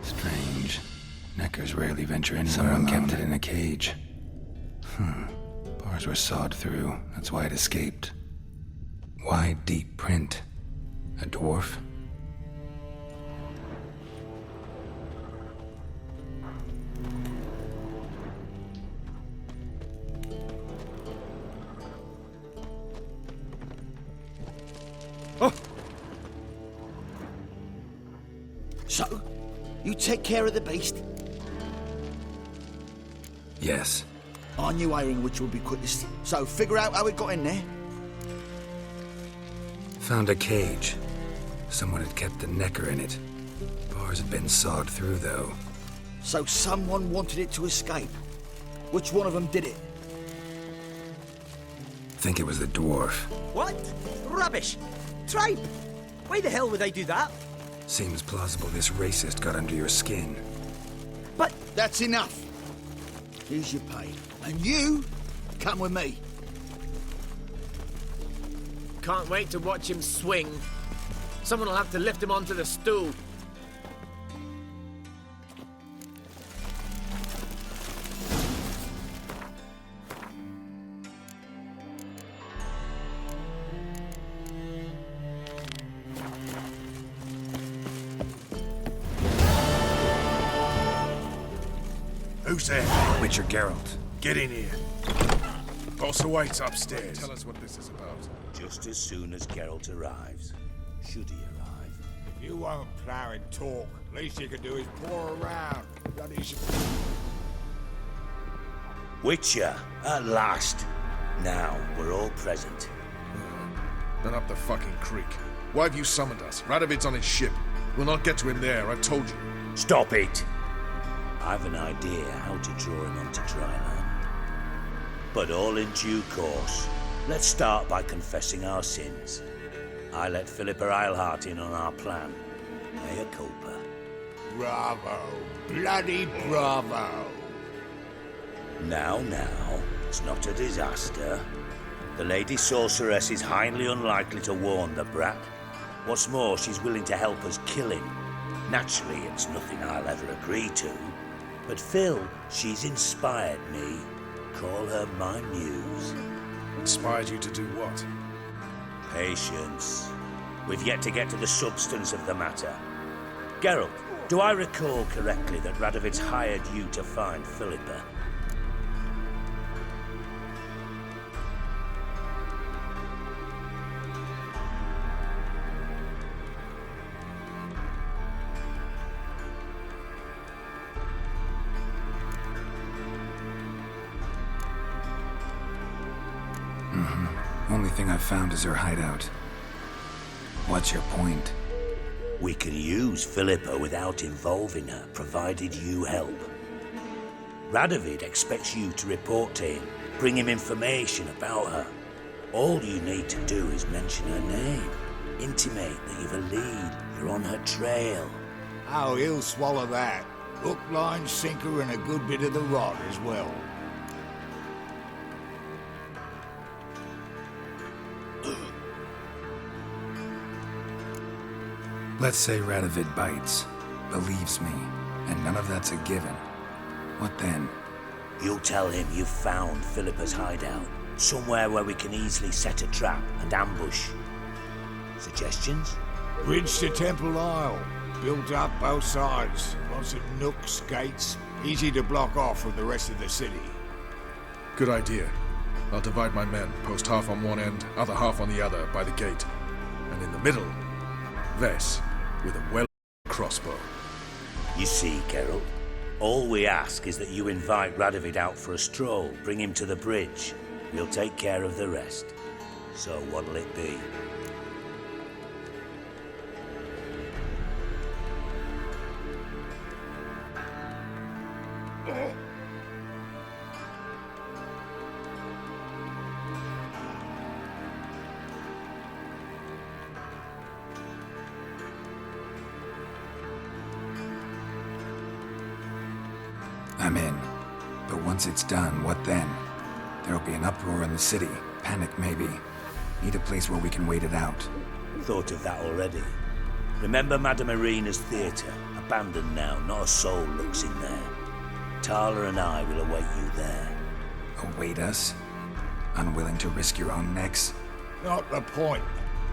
Speaker 3: Strange. Neckers rarely venture anywhere. Someone kept it in a cage. Bars were sawed through. That's why it escaped. Wide, deep print. A dwarf?
Speaker 10: Oh! So, you take care of the beast?
Speaker 3: Yes.
Speaker 10: I knew hiring which would be quickest. So, figure out how it got in there.
Speaker 3: Found a cage. Someone had kept a necker in it. Bars had been sawed through, though.
Speaker 10: So someone wanted it to escape. Which one of them did it?
Speaker 3: Think it was the dwarf.
Speaker 18: What? Rubbish! Tripe! Why the hell would I do that?
Speaker 3: Seems plausible this racist got under your skin.
Speaker 10: But that's enough. Here's your pay. And you, come with me.
Speaker 9: Can't wait to watch him swing. Someone will have to lift him onto the stool.
Speaker 19: Who's there?
Speaker 3: Witcher Geralt.
Speaker 19: Get in here. Boss awaits upstairs. Tell us what this is about.
Speaker 2: Just as soon as Geralt arrives. Should he arrive?
Speaker 20: If you won't plough and talk, least you can do is pour around. Bloody
Speaker 2: Witcher, at last. Now we're all present.
Speaker 19: Then up the fucking creek. Why have you summoned us? Radovid's on his ship. We'll not get to him there, I've told you.
Speaker 2: Stop it! I've an idea how to draw him onto dry land. But all in due course. Let's start by confessing our sins. I let Philippa Eilhart in on our plan. Mea culpa.
Speaker 20: Bravo. Bloody bravo.
Speaker 2: Now, it's not a disaster. The Lady Sorceress is highly unlikely to warn the brat. What's more, she's willing to help us kill him. Naturally, it's nothing I'll ever agree to. But Phil, she's inspired me. Call her my muse.
Speaker 19: Inspired you to do what?
Speaker 2: Patience. We've yet to get to the substance of the matter. Geralt, do I recall correctly that Radovid's hired you to find Philippa?
Speaker 3: Only thing I've found is her hideout. What's your point?
Speaker 2: We can use Philippa without involving her, provided you help. Radovid expects you to report to him, bring him information about her. All you need to do is mention her name, intimate that you've a lead, you're on her trail.
Speaker 20: Oh, he'll swallow that. Hook, line, sinker, and a good bit of the rod as well.
Speaker 3: Let's say Radovid bites, believes me, and none of that's a given. What then?
Speaker 2: You'll tell him you've found Philippa's hideout, somewhere where we can easily set a trap and ambush. Suggestions?
Speaker 20: Bridge to Temple Isle. Built up both sides. Lots of nooks, gates. Easy to block off from the rest of the city.
Speaker 19: Good idea. I'll divide my men, post half on one end, other half on the other, by the gate. And in the middle, Vess, with a well crossbow.
Speaker 2: You see, Geralt, all we ask is that you invite Radovid out for a stroll, bring him to the bridge. We'll take care of the rest. So what'll it be?
Speaker 3: I'm in. But once it's done, what then? There'll be an uproar in the city. Panic, maybe. Need a place where we can wait it out.
Speaker 2: Thought of that already. Remember Madame Irina's theatre? Abandoned now, not a soul looks in there. Tala and I will await you there.
Speaker 3: Await us? Unwilling to risk your own necks?
Speaker 20: Not the point.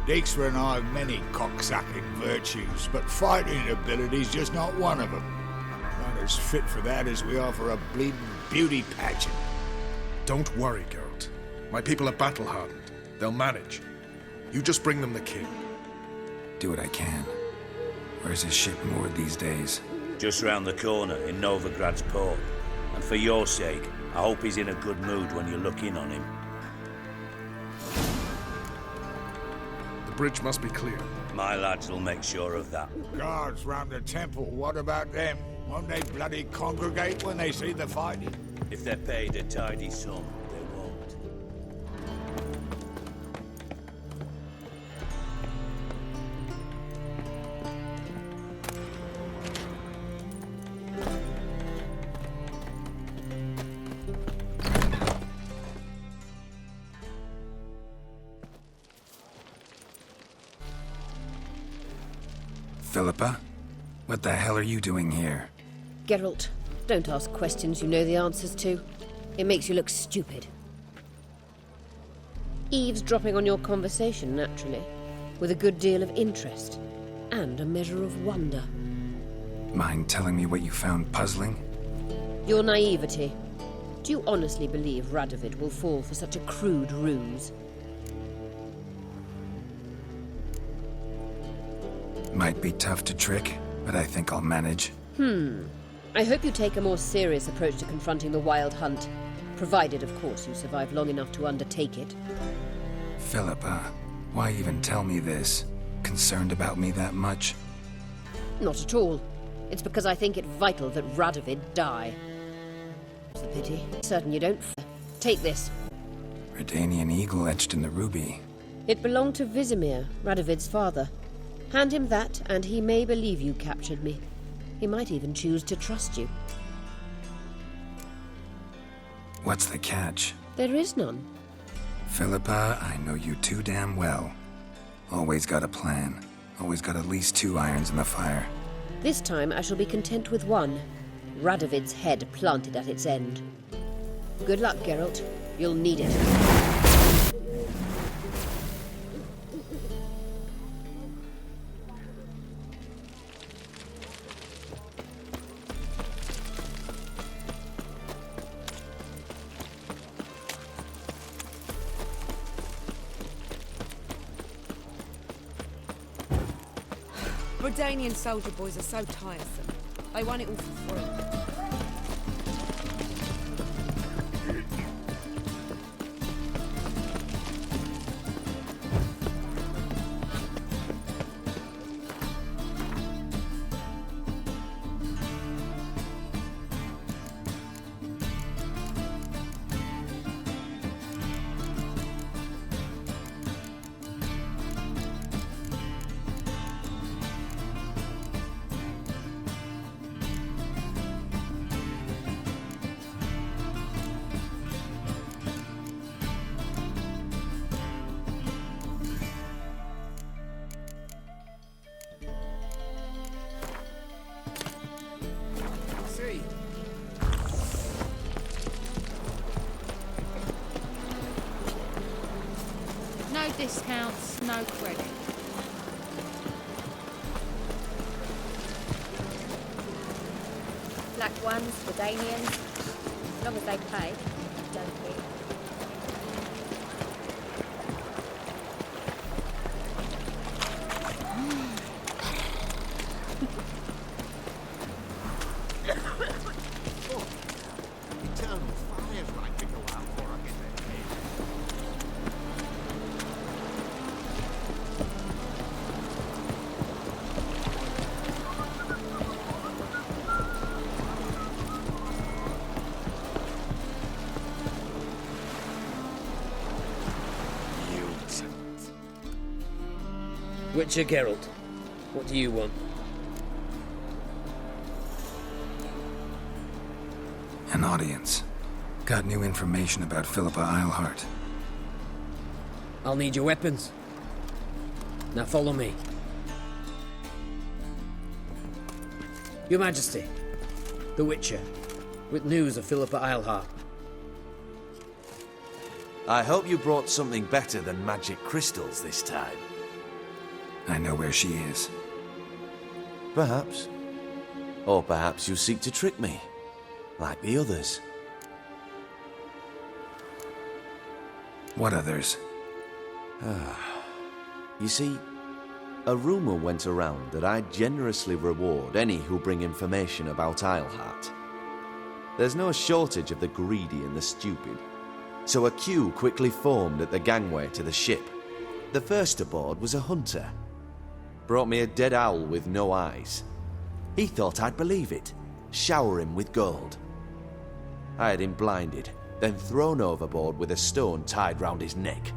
Speaker 20: Dijkstra and I have many cocksucking virtues, but fighting ability's just not one of them. Not as fit for that as we are for a bleeding beauty pageant.
Speaker 19: Don't worry, Geralt. My people are battle-hardened. They'll manage. You just bring them the king.
Speaker 3: Do what I can. Where's his ship moored these days?
Speaker 2: Just round the corner in Novigrad's port. And for your sake, I hope he's in a good mood when you look in on him.
Speaker 19: The bridge must be clear.
Speaker 2: My lads will make sure of that.
Speaker 20: Guards round the temple, what about them? Won't they bloody congregate when they see the fighting?
Speaker 2: If they're paid a tidy sum, they won't.
Speaker 3: Philippa? What the hell are you doing here?
Speaker 5: Geralt, don't ask questions you know the answers to. It makes you look stupid. Eavesdropping on your conversation, naturally, with a good deal of interest and a measure of wonder.
Speaker 3: Mind telling me what you found puzzling?
Speaker 5: Your naivety. Do you honestly believe Radovid will fall for such a crude ruse?
Speaker 3: Might be tough to trick, but I think I'll manage.
Speaker 5: I hope you take a more serious approach to confronting the Wild Hunt, provided, of course, you survive long enough to undertake it.
Speaker 3: Philippa, why even tell me this? Concerned about me that much?
Speaker 5: Not at all. It's because I think it vital that Radovid die. It's a pity. Certain you don't. Take this.
Speaker 3: Redanian eagle etched in the ruby.
Speaker 5: It belonged to Vizimir, Radovid's father. Hand him that, and he may believe you captured me. He might even choose to trust you.
Speaker 3: What's the catch?
Speaker 5: There is none.
Speaker 3: Philippa, I know you too damn well. Always got a plan. Always got at least 2 irons in the fire.
Speaker 5: This time I shall be content with one. Radovid's head planted at its end. Good luck, Geralt. You'll need it.
Speaker 17: Redanian soldier boys are so tiresome. They want it all for free.
Speaker 7: discounts, no credit.
Speaker 5: Black ones, Jordanians, as long as they pay, don't we?
Speaker 11: Eternal fire's like to go out before I get that head.
Speaker 9: Witcher Geralt, what do you want?
Speaker 3: An audience. Got new information about Philippa Eilhart.
Speaker 9: I'll need your weapons. Now follow me. Your Majesty, the Witcher, with news of Philippa Eilhart.
Speaker 21: I hope you brought something better than magic crystals this time.
Speaker 3: I know where she is.
Speaker 21: Perhaps. Or perhaps you seek to trick me, like the others.
Speaker 3: What others?
Speaker 21: You see, a rumor went around that I generously reward any who bring information about Eilhart. There's no shortage of the greedy and the stupid, so a queue quickly formed at the gangway to the ship. The first aboard was a hunter. Brought me a dead owl with no eyes. He thought I'd believe it, shower him with gold. I had him blinded, then thrown overboard with a stone tied round his neck.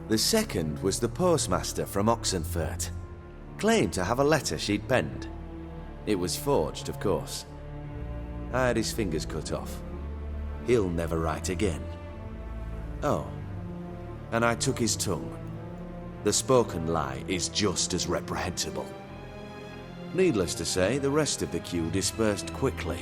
Speaker 21: The second was the postmaster from Oxenfurt. Claimed to have a letter she'd penned. It was forged, of course. I had his fingers cut off. He'll never write again. Oh, and I took his tongue. The spoken lie is just as reprehensible. Needless to say, the rest of the queue dispersed quickly.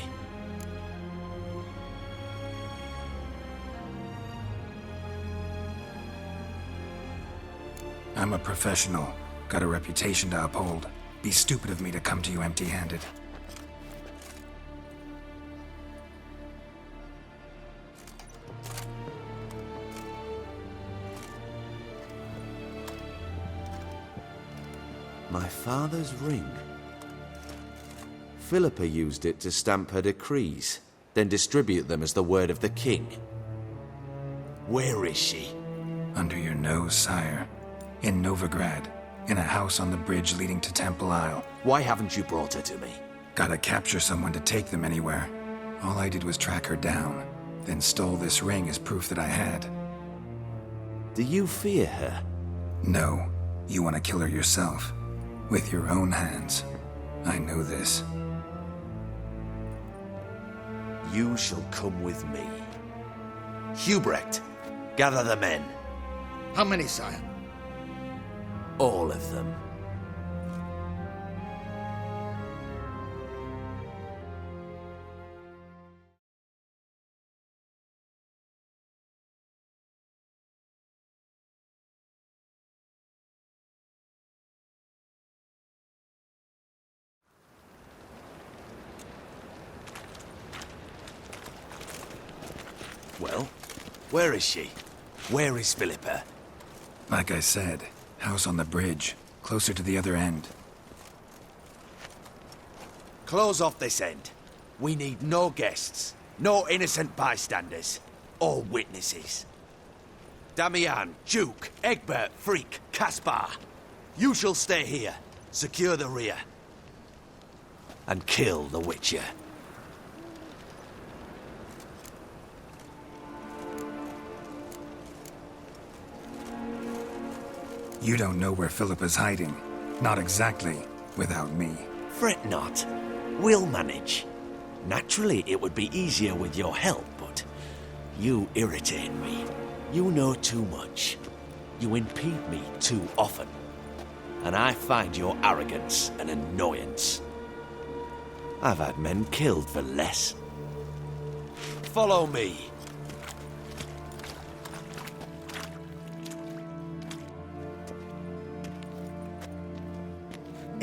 Speaker 3: I'm a professional. Got a reputation to uphold. Be stupid of me to come to you empty-handed.
Speaker 21: My father's ring. Philippa used it to stamp her decrees, then distribute them as the word of the king. Where is she?
Speaker 3: Under your nose, sire. In Novigrad, in a house on the bridge leading to Temple Isle.
Speaker 21: Why haven't you brought her to me?
Speaker 3: Gotta capture someone to take them anywhere. All I did was track her down, then stole this ring as proof that I had.
Speaker 21: Do you fear her?
Speaker 3: No. You want to kill her yourself. With your own hands. I know this.
Speaker 21: You shall come with me. Hubrecht, gather the men.
Speaker 10: How many, sire?
Speaker 21: All of them. Well, where is she? Where is Philippa?
Speaker 3: Like I said, house on the bridge, closer to the other end.
Speaker 21: Close off this end. We need no guests, no innocent bystanders, or witnesses. Damian, Duke, Egbert, Freak, Caspar. You shall stay here, secure the rear, and kill the Witcher.
Speaker 3: You don't know where Philippa's hiding. Not exactly, without me.
Speaker 21: Fret not. We'll manage. Naturally, it would be easier with your help, but you irritate me. You know too much. You impede me too often. And I find your arrogance an annoyance. I've had men killed for less. Follow me.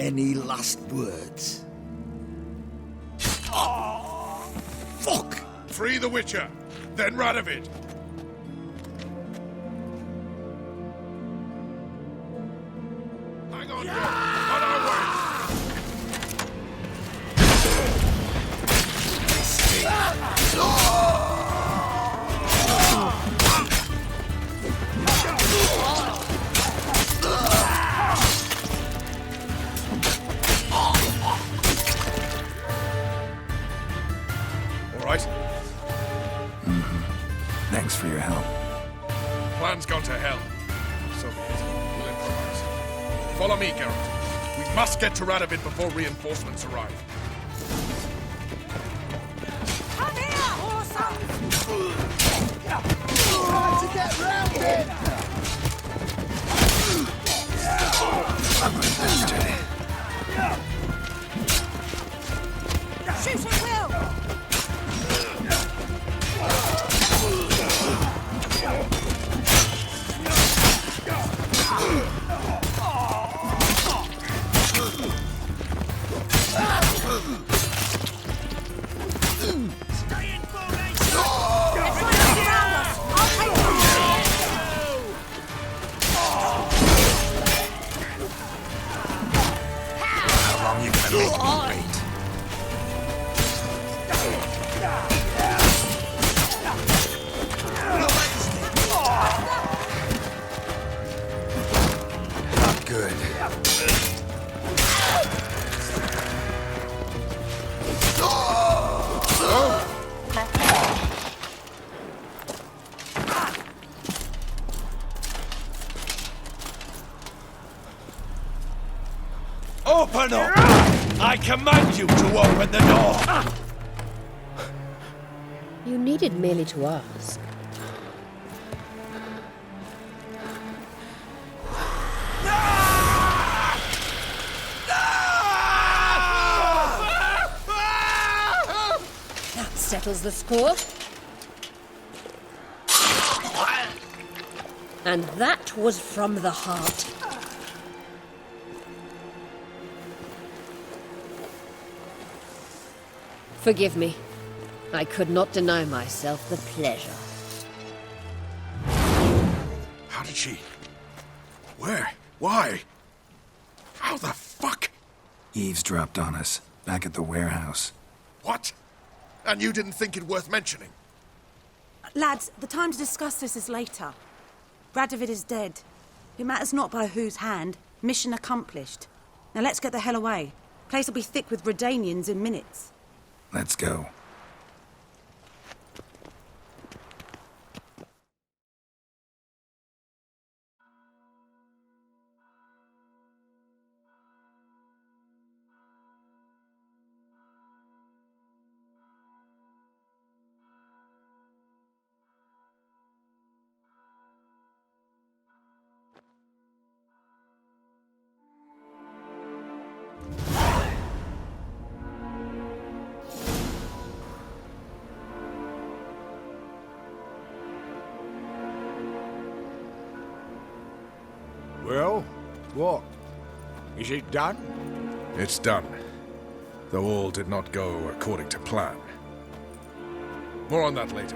Speaker 10: Any last words? Oh, fuck!
Speaker 19: Free the Witcher, then Radovid. Hang on, on our way. All right.
Speaker 3: Thanks for your help.
Speaker 19: Plan's gone to hell. So be it. We'll improvise. Follow me, Geralt. We must get to Radovid before reinforcements arrive.
Speaker 17: Come here, horse!
Speaker 10: Try to get round it!
Speaker 17: Shoot at will!
Speaker 2: Stay in formation!
Speaker 17: They're trying to surround us! I'll take
Speaker 3: How long you gonna make me wait? Not good.
Speaker 2: Open up! I command you to open the door!
Speaker 5: You needed merely to ask. That settles the score. And that was from the heart. Forgive me. I could not deny myself the pleasure.
Speaker 19: How did she? Where? Why? How the fuck?
Speaker 3: Eavesdropped on us, back at the warehouse.
Speaker 19: What? And you didn't think it worth mentioning?
Speaker 17: Lads, the time to discuss this is later. Radovid is dead. It matters not by whose hand. Mission accomplished. Now let's get the hell away. Place will be thick with Redanians in minutes.
Speaker 3: Let's go.
Speaker 20: Well, what? Is it done?
Speaker 19: It's done. Though all did not go according to plan. More on that later.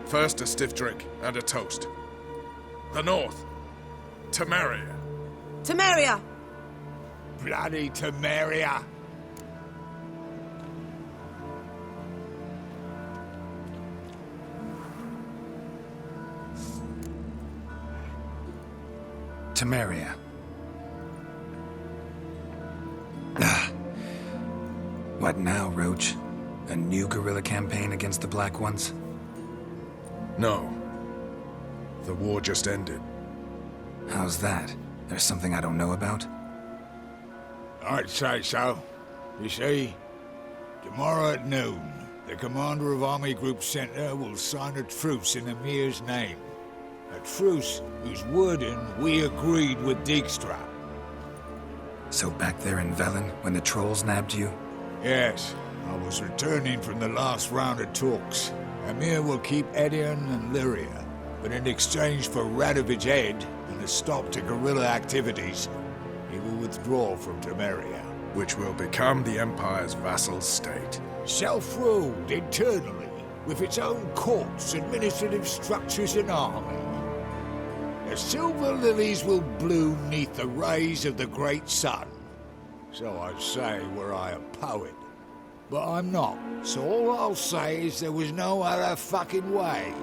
Speaker 19: First, a stiff drink and a toast. The North. Temeria.
Speaker 17: Temeria!
Speaker 20: Bloody Temeria!
Speaker 3: Temeria. What now, Roach? A new guerrilla campaign against the Black Ones?
Speaker 19: No. The war just ended.
Speaker 3: How's that? There's something I don't know about?
Speaker 20: I'd say so. You see, tomorrow at noon, the commander of Army Group Center will sign a truce in Emir's name. A truce whose wording we agreed with Dijkstra.
Speaker 3: So back there in Velen, when the trolls nabbed you?
Speaker 20: Yes, I was returning from the last round of talks. Emir will keep Edion and Lyria, but in exchange for Radovid's head and a stop to guerrilla activities, he will withdraw from Temeria.
Speaker 19: Which will become the Empire's vassal state.
Speaker 20: Self-ruled internally, with its own courts, administrative structures and army. The silver lilies will bloom neath the rays of the great sun. So I'd say were I a poet. But I'm not, so all I'll say is there was no other fucking way.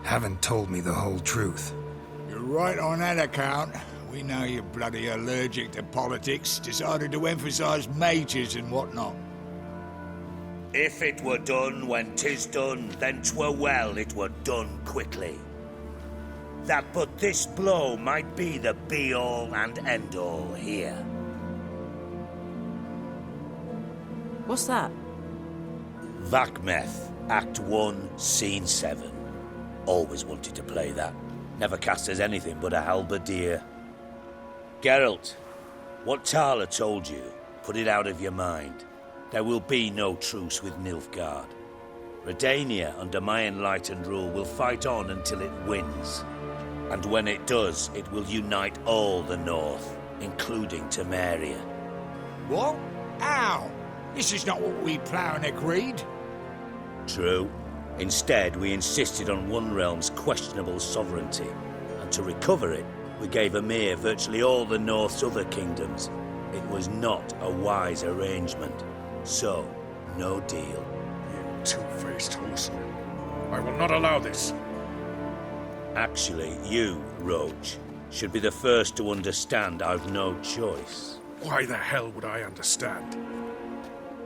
Speaker 3: Haven't told me the whole truth.
Speaker 20: You're right on that account. We know you're bloody allergic to politics, decided to emphasise majors and whatnot.
Speaker 2: If it were done when 'tis done, then 'twere well it were done quickly. That but this blow might be the be-all and end-all here.
Speaker 17: What's that?
Speaker 2: Vakmeth, Act 1, Scene 7. Always wanted to play that. Never cast as anything but a halberdier. Geralt, what Tala told you, put it out of your mind. There will be no truce with Nilfgaard. Redania, under my enlightened rule, will fight on until it wins. And when it does, it will unite all the North, including Temeria.
Speaker 20: What? How? This is not what we planned and agreed.
Speaker 2: True. Instead, we insisted on one realm's questionable sovereignty, and to recover it, we gave Emir virtually all the North's other kingdoms. It was not a wise arrangement. So, no deal.
Speaker 19: You two-faced horseman. I will not allow this.
Speaker 2: Actually, you, Roach, should be the first to understand I've no choice.
Speaker 19: Why the hell would I understand?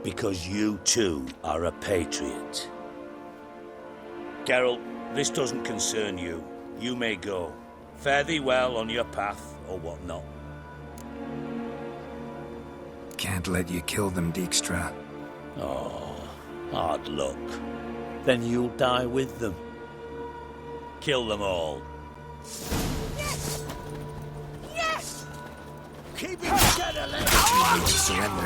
Speaker 2: Because you, too, are a patriot. Geralt, this doesn't concern you. You may go. Fare thee well on your path, or whatnot.
Speaker 3: Can't let you kill them, Dijkstra.
Speaker 2: Oh, hard luck. Then you'll die with them. Kill them all.
Speaker 20: Yes! Yes! Keep him together, let's
Speaker 3: You need to surrender.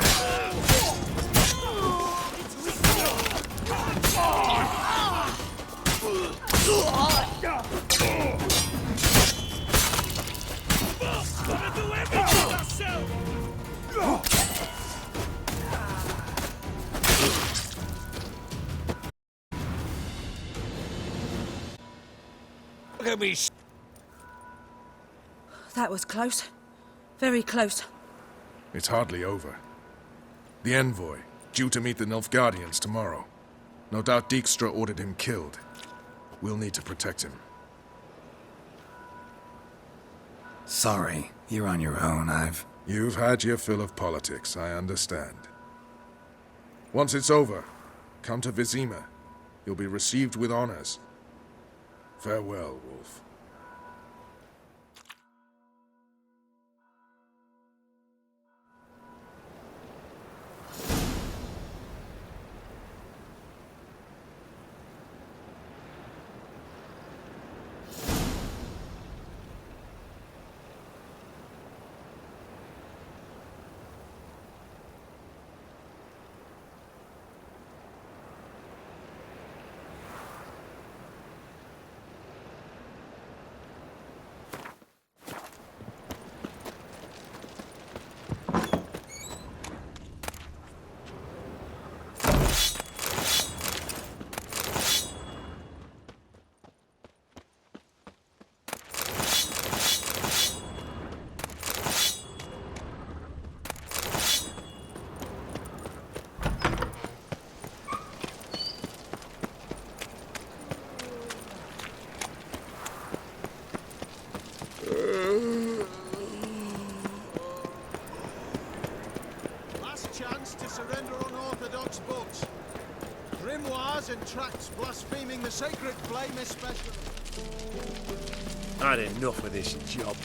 Speaker 20: Look at me.
Speaker 17: That was close. Very close.
Speaker 19: It's hardly over. The envoy, due to meet the Nilfgaardians tomorrow. No doubt Dijkstra ordered him killed. We'll need to protect him.
Speaker 3: Sorry, you're on your own.
Speaker 19: You've had your fill of politics, I understand. Once it's over, come to Vizima. You'll be received with honors. Farewell, Wolf.
Speaker 11: And tracts blaspheming the sacred flame especially.
Speaker 9: I'd enough of this job.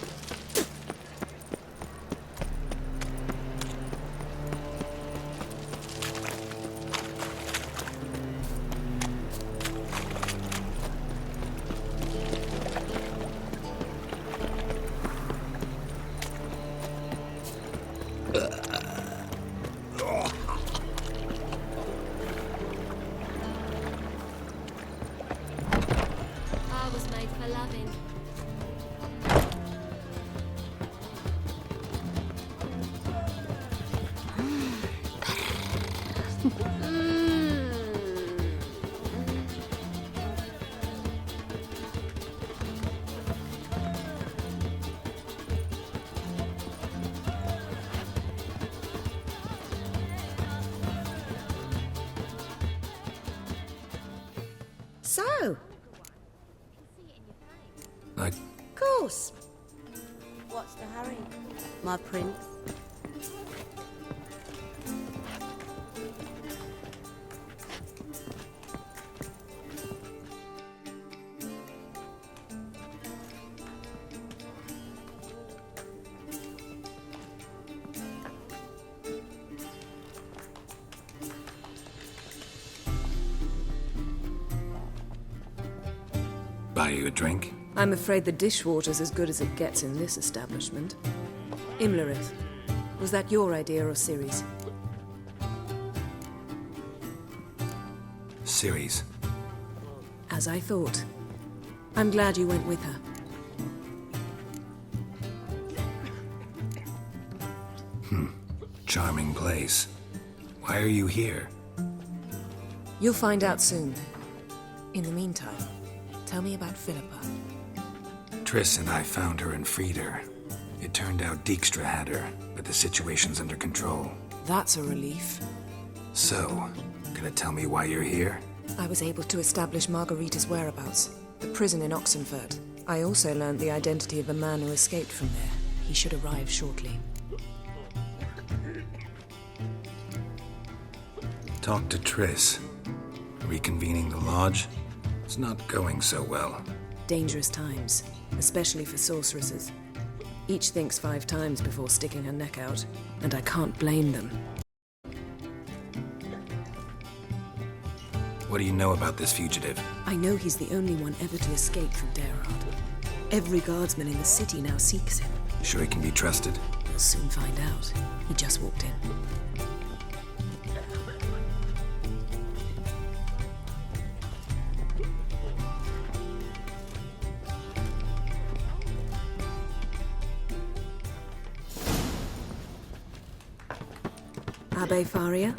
Speaker 5: So?
Speaker 3: Like,
Speaker 5: Of course. What's the hurry, my prince?
Speaker 3: buy you a drink?
Speaker 4: I'm afraid the dishwater's as good as it gets in this establishment. Imlerith, was that your idea or Ciri's?
Speaker 3: Ciri's.
Speaker 4: As I thought. I'm glad you went with her.
Speaker 3: Charming place. Why are you here?
Speaker 4: You'll find out soon. In the meantime, tell me about Philippa.
Speaker 3: Triss and I found her and freed her. It turned out Dijkstra had her, but the situation's under control.
Speaker 4: That's a relief.
Speaker 3: So, gonna tell me why you're here?
Speaker 4: I was able to establish Margarita's whereabouts, the prison in Oxenfurt. I also learned the identity of a man who escaped from there. He should arrive shortly.
Speaker 3: Talk to Triss. Reconvening the lodge? It's not going so well.
Speaker 4: Dangerous times, especially for sorceresses. Each thinks 5 times before sticking her neck out, and I can't blame them.
Speaker 3: What do you know about this fugitive?
Speaker 4: I know he's the only one ever to escape from Derard. Every guardsman in the city now seeks him.
Speaker 3: Sure he can be trusted?
Speaker 4: We'll soon find out. He just walked in. Abbe Faria?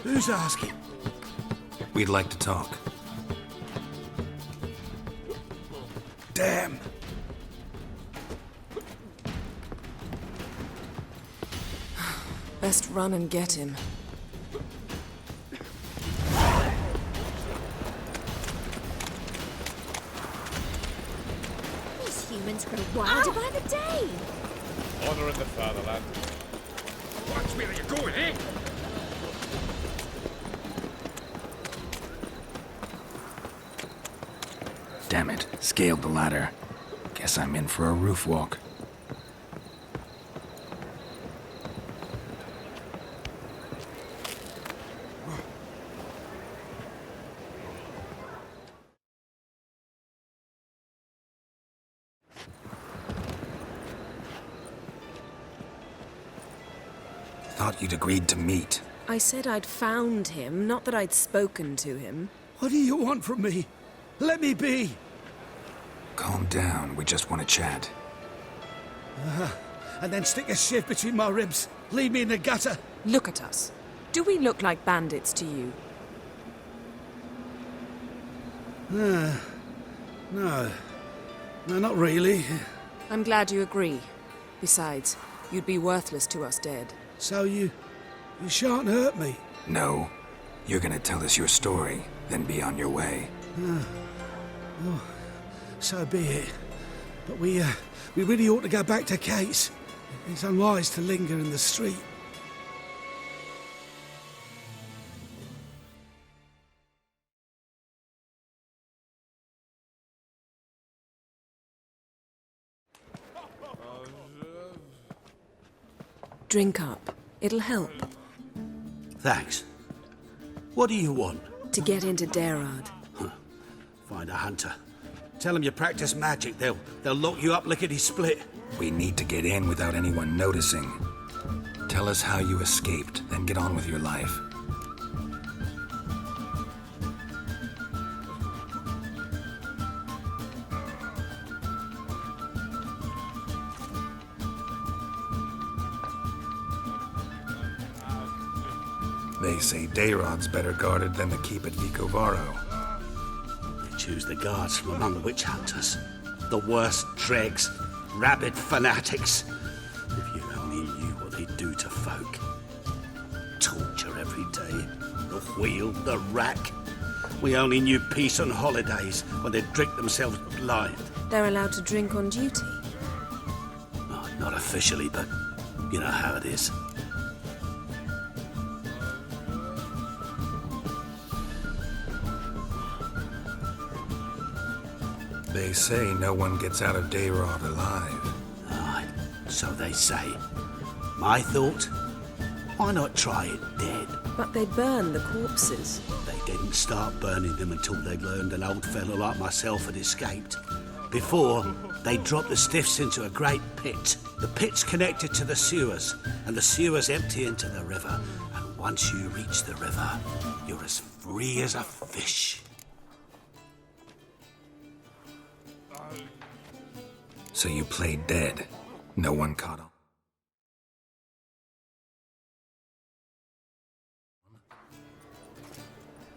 Speaker 10: Who's asking?
Speaker 3: We'd like to talk.
Speaker 10: Damn.
Speaker 4: Best run and get him.
Speaker 7: These humans grow wilder by the day.
Speaker 19: Honor in the fatherland.
Speaker 9: Watch where you're going, eh?
Speaker 3: Damn it, scaled the ladder. Guess I'm in for a roof walk. Thought you'd agreed to meet.
Speaker 4: I said I'd found him, not that I'd spoken to him.
Speaker 10: What do you want from me? Let me be.
Speaker 3: Calm down, we just want to chat.
Speaker 10: And then stick a sieve between my ribs. Leave me in the gutter.
Speaker 4: Look at us. Do we look like bandits to you?
Speaker 10: No. No, not really.
Speaker 4: I'm glad you agree. Besides, you'd be worthless to us dead.
Speaker 10: So you shan't hurt me?
Speaker 3: No. You're gonna tell us your story, then be on your way.
Speaker 10: Oh, so be it. But we really ought to go back to Kate's. It's unwise to linger in the street.
Speaker 4: Drink up. It'll help.
Speaker 2: Thanks. What do you want?
Speaker 4: To get into Derard.
Speaker 2: Find a hunter. Tell them you practice magic. They'll lock you up lickety-split.
Speaker 3: We need to get in without anyone noticing. Tell us how you escaped, then get on with your life. They say Dayrod's better guarded than the keep at Vicovaro.
Speaker 2: They choose the guards from among the witch hunters. The worst dregs, rabid fanatics. If you only knew what they do to folk. Torture every day.
Speaker 1: The wheel, the rack. We only knew peace on holidays when they'd drink themselves blind.
Speaker 4: They're allowed to drink on duty?
Speaker 1: Oh, not officially, but you know how it is.
Speaker 3: They say no one gets out of Dayrod alive.
Speaker 1: Aye, so they say. My thought? Why not try it dead?
Speaker 4: But they burn the corpses.
Speaker 1: They didn't start burning them until they'd learned an old fellow like myself had escaped. Before, they dropped the stiffs into a great pit. The pit's connected to the sewers, and the sewers empty into the river. And once you reach the river, you're as free as a fish.
Speaker 3: So you played dead. No one caught on.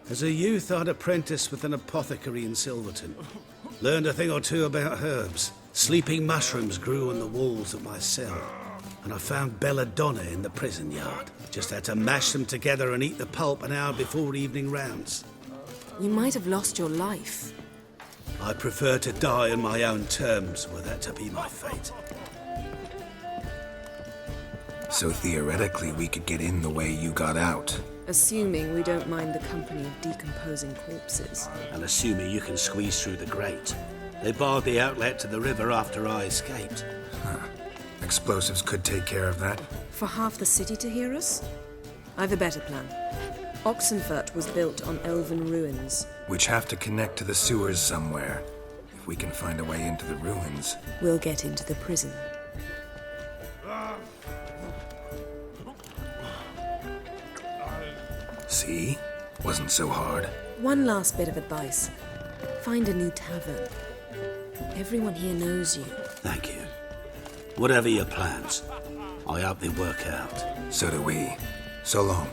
Speaker 1: As a youth, I'd apprenticed with an apothecary in Silverton. Learned a thing or two about herbs. Sleeping mushrooms grew on the walls of my cell. And I found belladonna in the prison yard. Just had to mash them together and eat the pulp an hour before evening rounds.
Speaker 4: You might have lost your life.
Speaker 1: I prefer to die on my own terms, were that to be my fate.
Speaker 3: So theoretically, we could get in the way you got out.
Speaker 4: Assuming we don't mind the company of decomposing corpses.
Speaker 1: And assuming you can squeeze through the grate. They barred the outlet to the river after I escaped.
Speaker 3: Huh. Explosives could take care of that.
Speaker 4: For half the city to hear us? I've a better plan. Oxenfurt was built on elven ruins.
Speaker 3: Which have to connect to the sewers somewhere. If we can find a way into the ruins.
Speaker 4: We'll get into the prison.
Speaker 3: See? Wasn't so hard.
Speaker 4: One last bit of advice. Find a new tavern. Everyone here knows you.
Speaker 1: Thank you. Whatever your plans, I hope they work out.
Speaker 3: So do we. So long.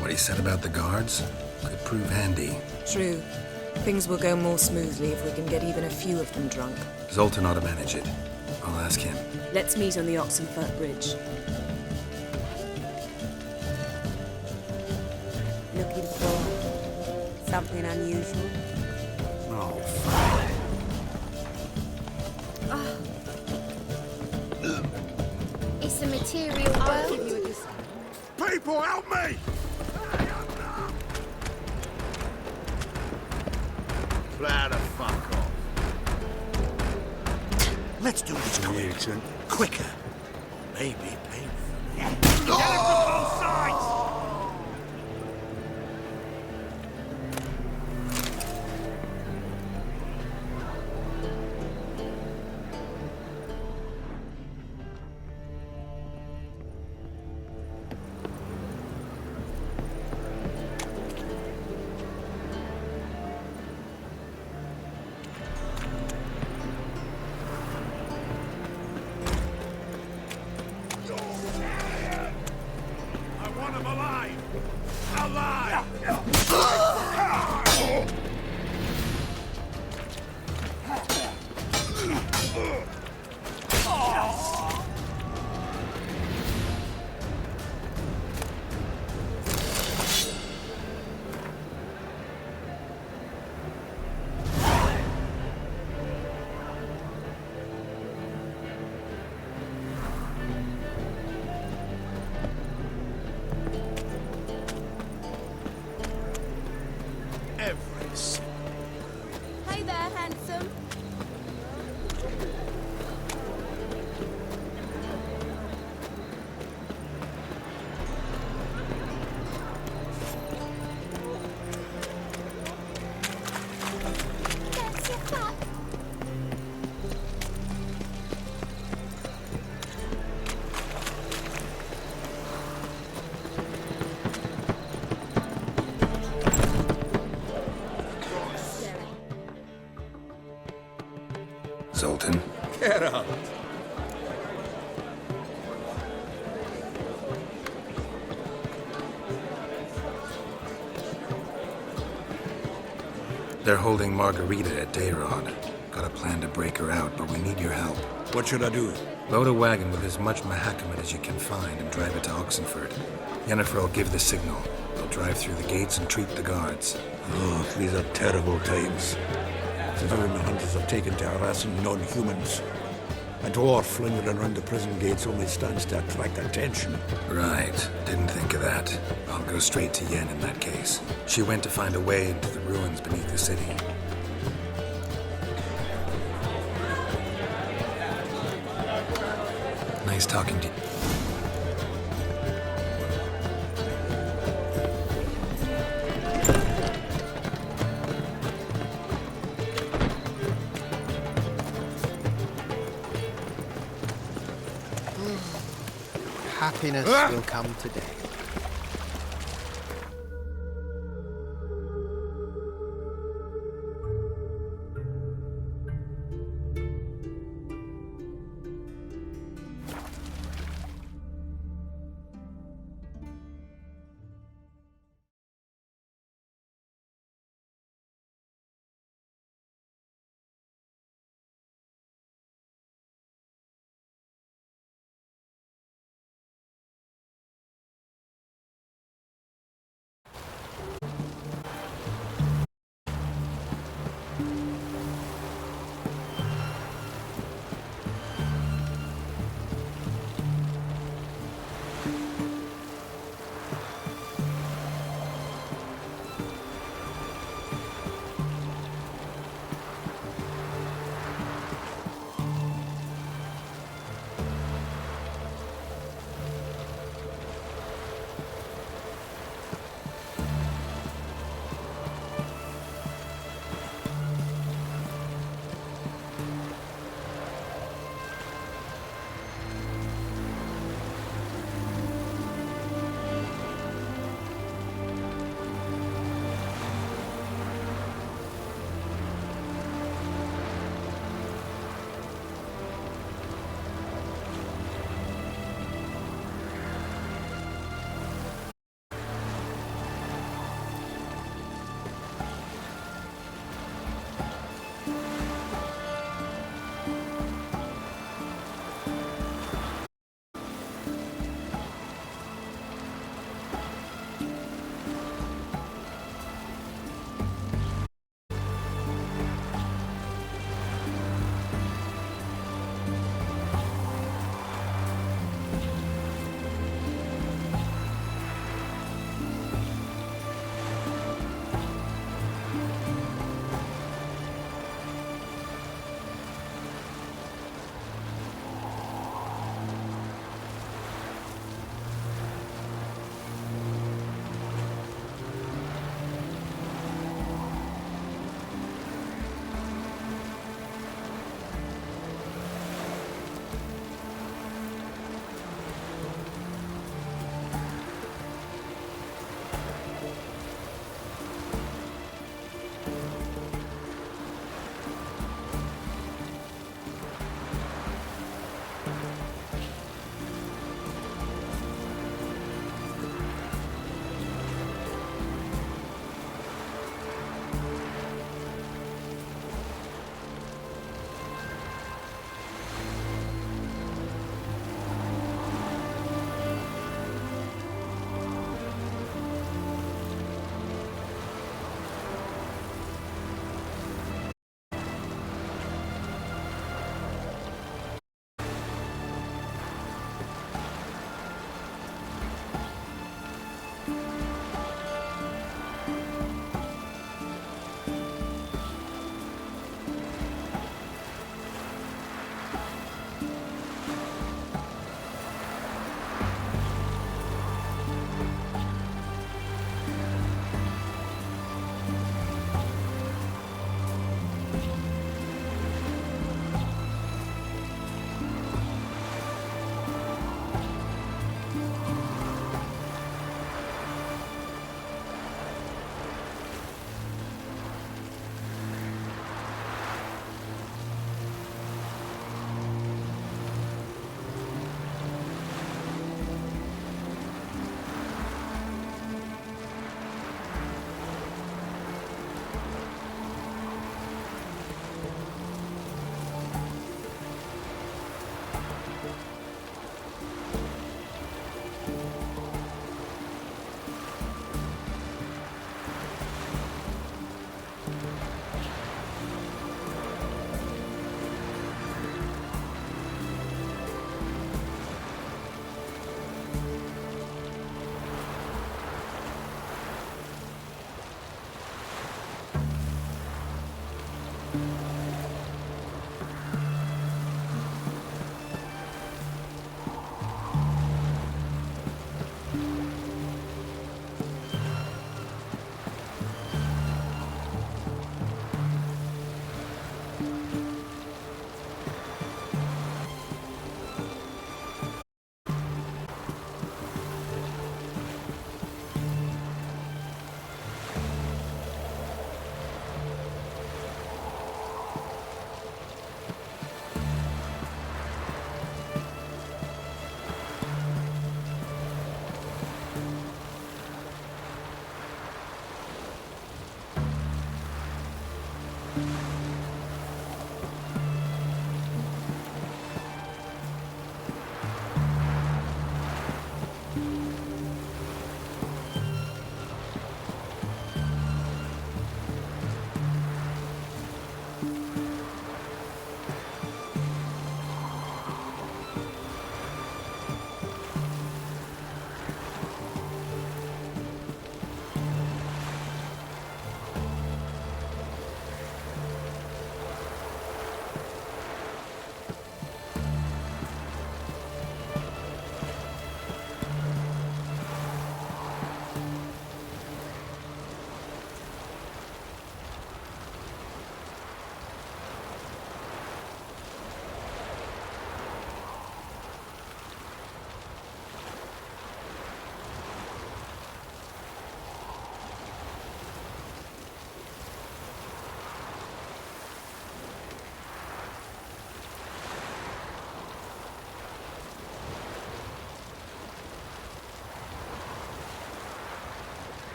Speaker 3: What he said about the guards could prove handy.
Speaker 4: True. Things will go more smoothly if we can get even a few of them drunk.
Speaker 3: Zoltan ought to manage it. I'll ask him.
Speaker 4: Let's meet on the Oxenfurt Bridge.
Speaker 17: Looking for something unusual?
Speaker 1: Oh,
Speaker 7: It's a material world.
Speaker 10: People, help me!
Speaker 11: Plow the fuck off.
Speaker 1: let's do this quick. Quicker. Maybe painful.
Speaker 11: Get it from both sides!
Speaker 22: Hey there, handsome.
Speaker 3: Zoltan.
Speaker 11: Get up.
Speaker 3: They're holding Margarita at Dayrod. Got a plan to break her out, but we need your help.
Speaker 11: What should I do?
Speaker 3: Load a wagon with as much Mahakamat as you can find and drive it to Oxenford. Yennefer will give the signal. They'll drive through the gates and treat the guards.
Speaker 11: Oh, these are terrible times. The vermin hunters have taken to harassing non-humans. A dwarf lingering around the prison gates only stands to attract attention.
Speaker 3: Right. Didn't think of that. I'll go straight to Yen in that case. She went to find a way into the ruins beneath the city. Nice talking to you.
Speaker 8: Happiness will come today.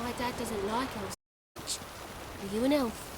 Speaker 13: My dad doesn't like elves. Are you an elf?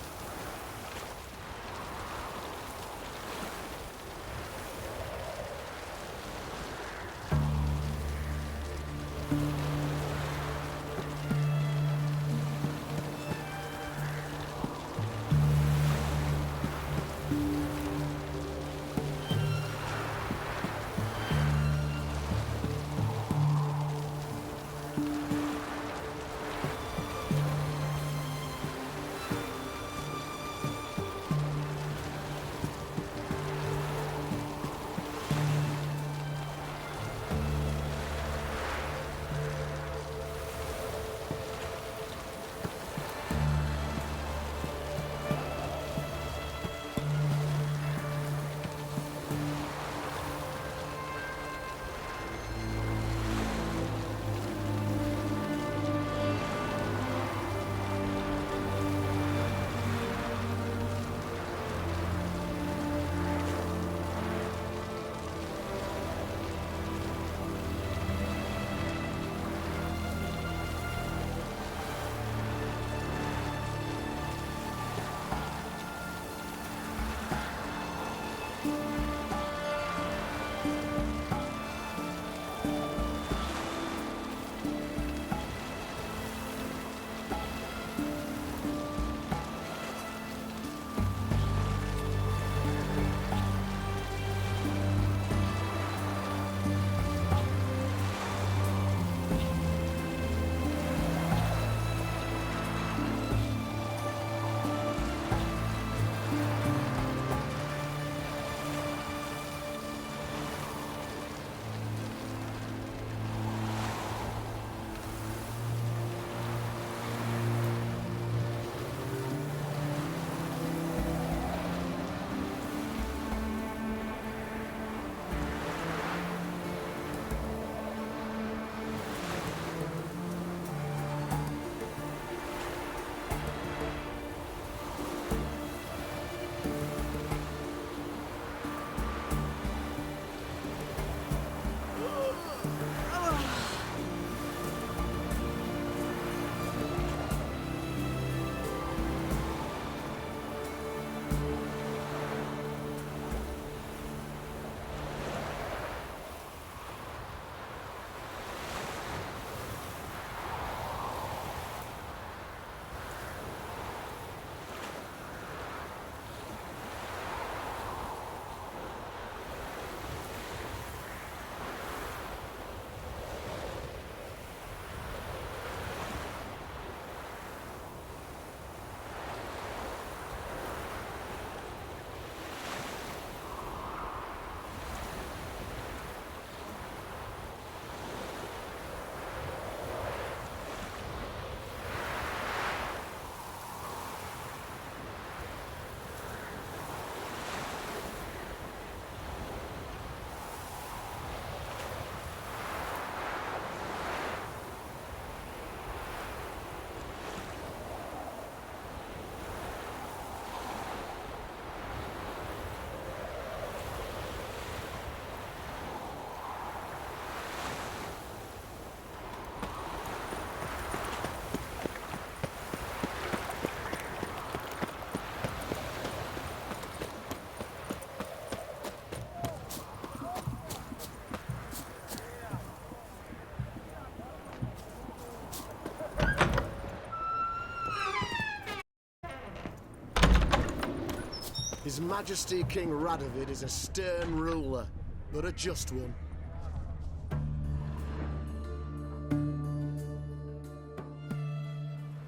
Speaker 8: His Majesty King Radovid is a stern ruler, but a just one.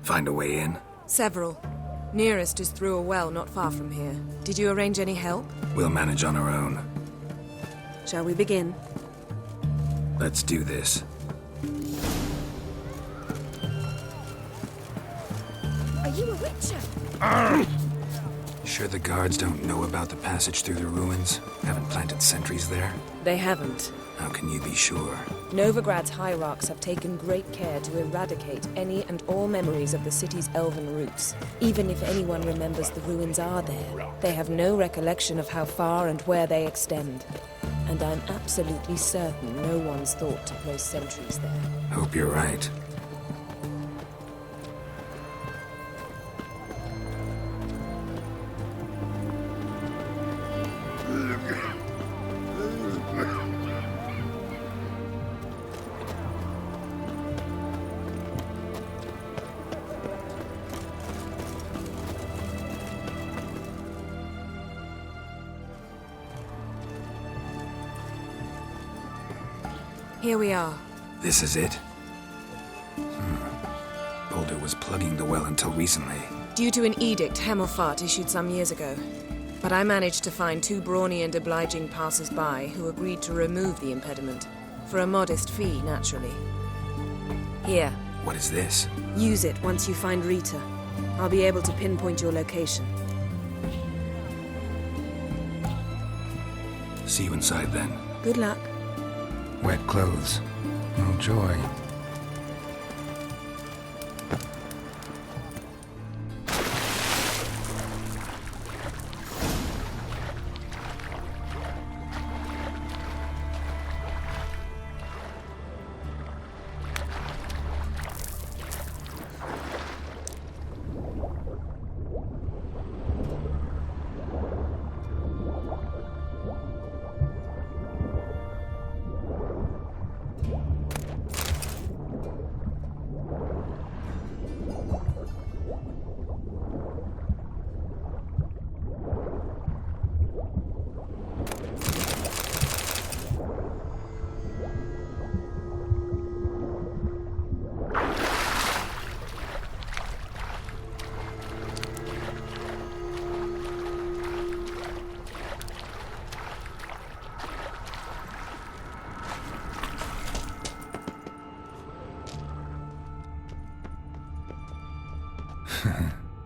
Speaker 3: Find a way in?
Speaker 4: Several. Nearest is through a well not far from here. Did you arrange any help?
Speaker 3: We'll manage on our own.
Speaker 4: Shall we begin?
Speaker 3: Let's do this.
Speaker 13: Are you a witcher?
Speaker 3: Sure the guards don't know about the passage through the ruins? Haven't planted sentries there?
Speaker 4: They haven't.
Speaker 3: How can you be sure?
Speaker 4: Novigrad's hierarchs have taken great care to eradicate any and all memories of the city's elven roots. Even if anyone remembers the ruins are there, they have no recollection of how far and where they extend. And I'm absolutely certain no one's thought to place sentries there.
Speaker 3: Hope you're right.
Speaker 4: Here we are.
Speaker 3: This is it? Boulder was plugging the well until recently.
Speaker 4: Due to an edict Hemelfart issued some years ago. But I managed to find 2 brawny and obliging passers-by who agreed to remove the impediment. For a modest fee, naturally. Here.
Speaker 3: What is this?
Speaker 4: Use it once you find Rita. I'll be able to pinpoint your location.
Speaker 3: See you inside then.
Speaker 4: Good luck.
Speaker 3: Wet clothes. Oh joy.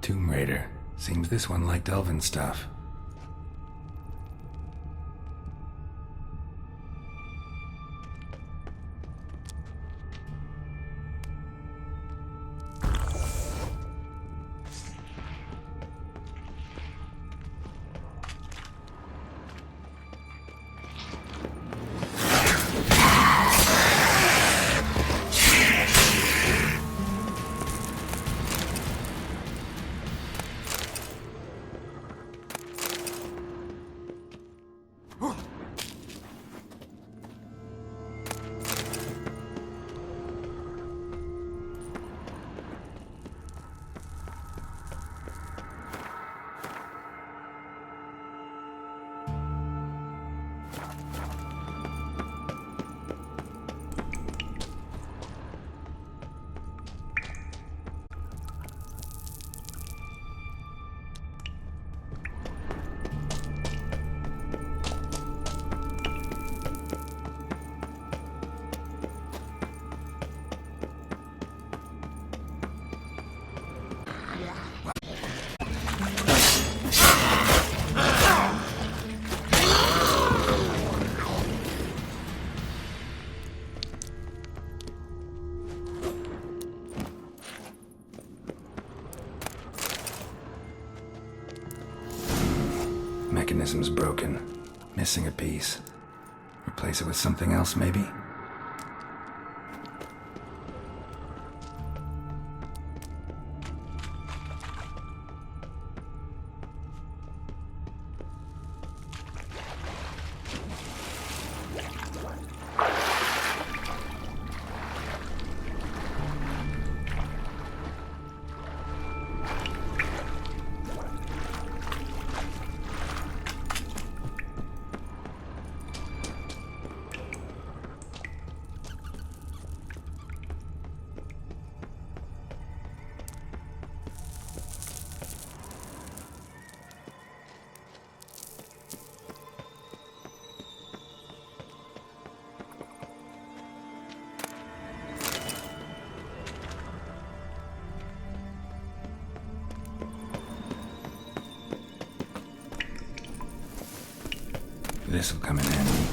Speaker 3: Tomb Raider. Seems this one liked elven stuff. Mechanism's broken. Missing a piece. Replace it with something else, maybe? This'll come in handy.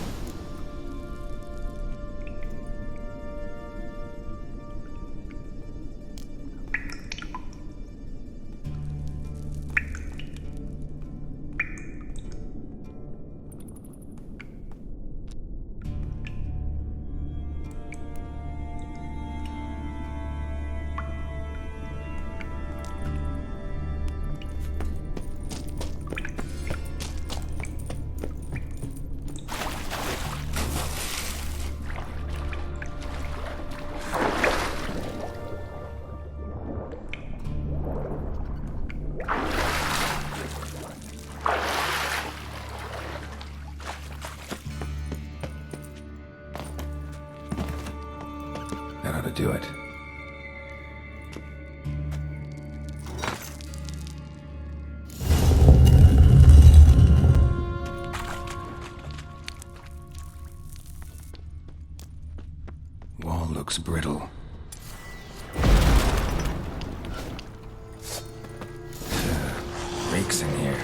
Speaker 3: to it. Wall looks brittle. Rakes in here.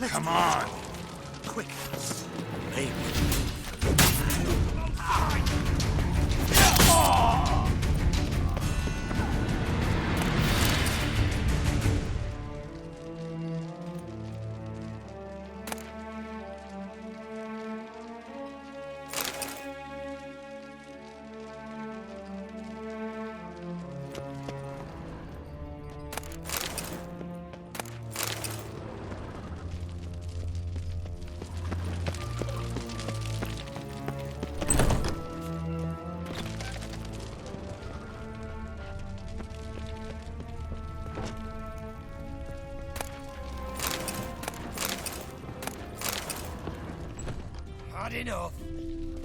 Speaker 20: Come on!
Speaker 2: Quick! Maybe.
Speaker 18: Had enough.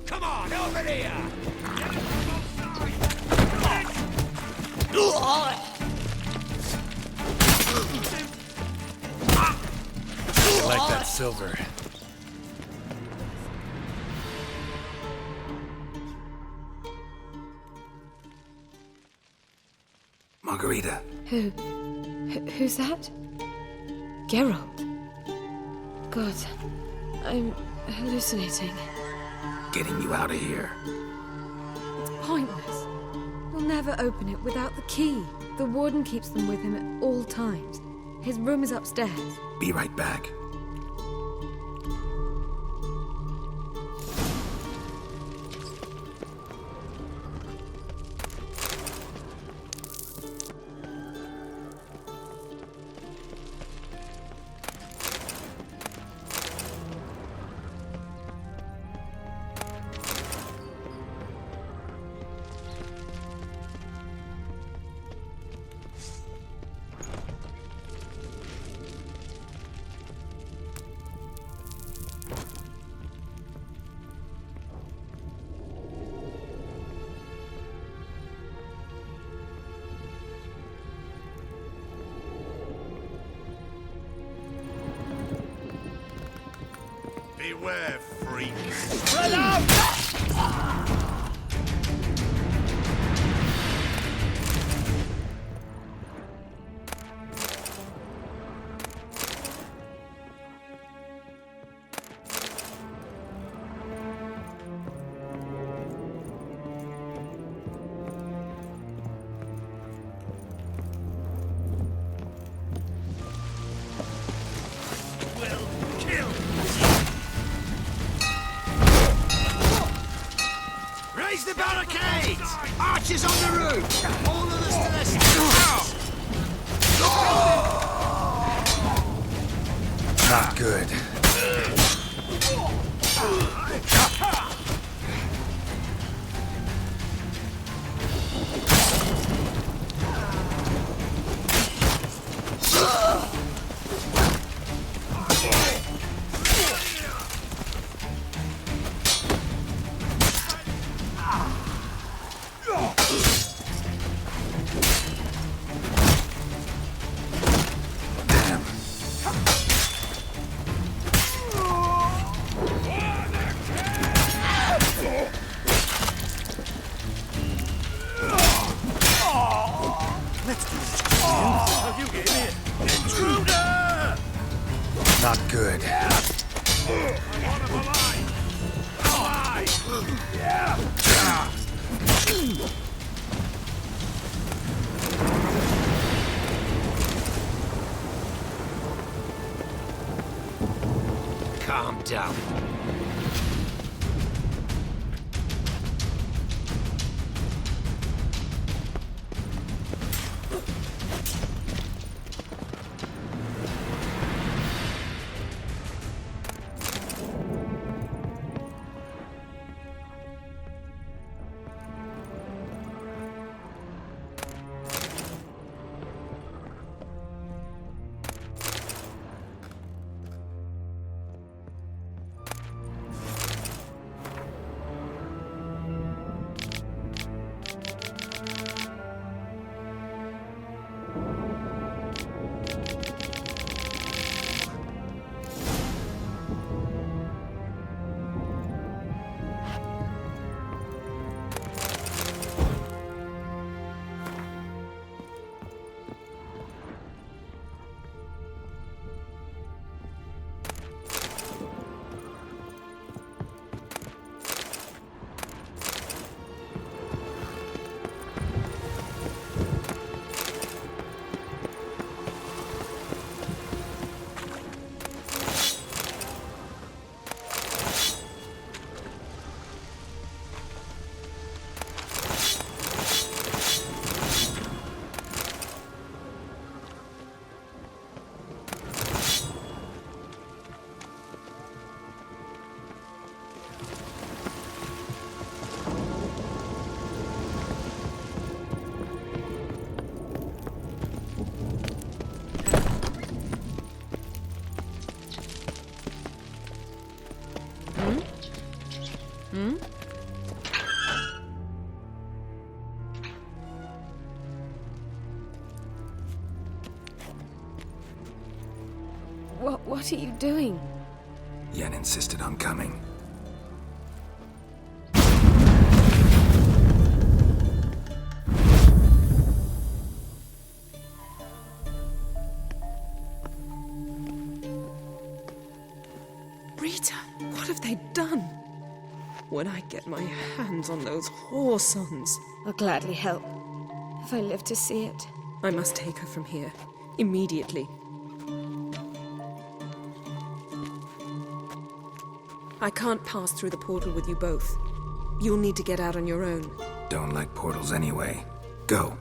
Speaker 18: Come on, over here!
Speaker 9: I like that silver.
Speaker 3: Margarita.
Speaker 4: Who's that? Geralt. God, I'm hallucinating.
Speaker 3: Getting you out of here.
Speaker 4: It's pointless. We'll never open it without the key. The warden keeps them with him at all times. His room is upstairs.
Speaker 3: Be right back.
Speaker 20: Beware, freak.
Speaker 18: Run out!
Speaker 10: Raise the barricades! Archers on the roof! All of us to the stairs!
Speaker 3: Not good.
Speaker 9: Calm down.
Speaker 4: What are you doing?
Speaker 3: Yen insisted on coming.
Speaker 4: Rita, what have they done? When I get my hands on those whore sons, I'll gladly help. If I live to see it. I must take her from here. Immediately. I can't pass through the portal with you both. You'll need to get out on your own.
Speaker 3: Don't like portals anyway. Go.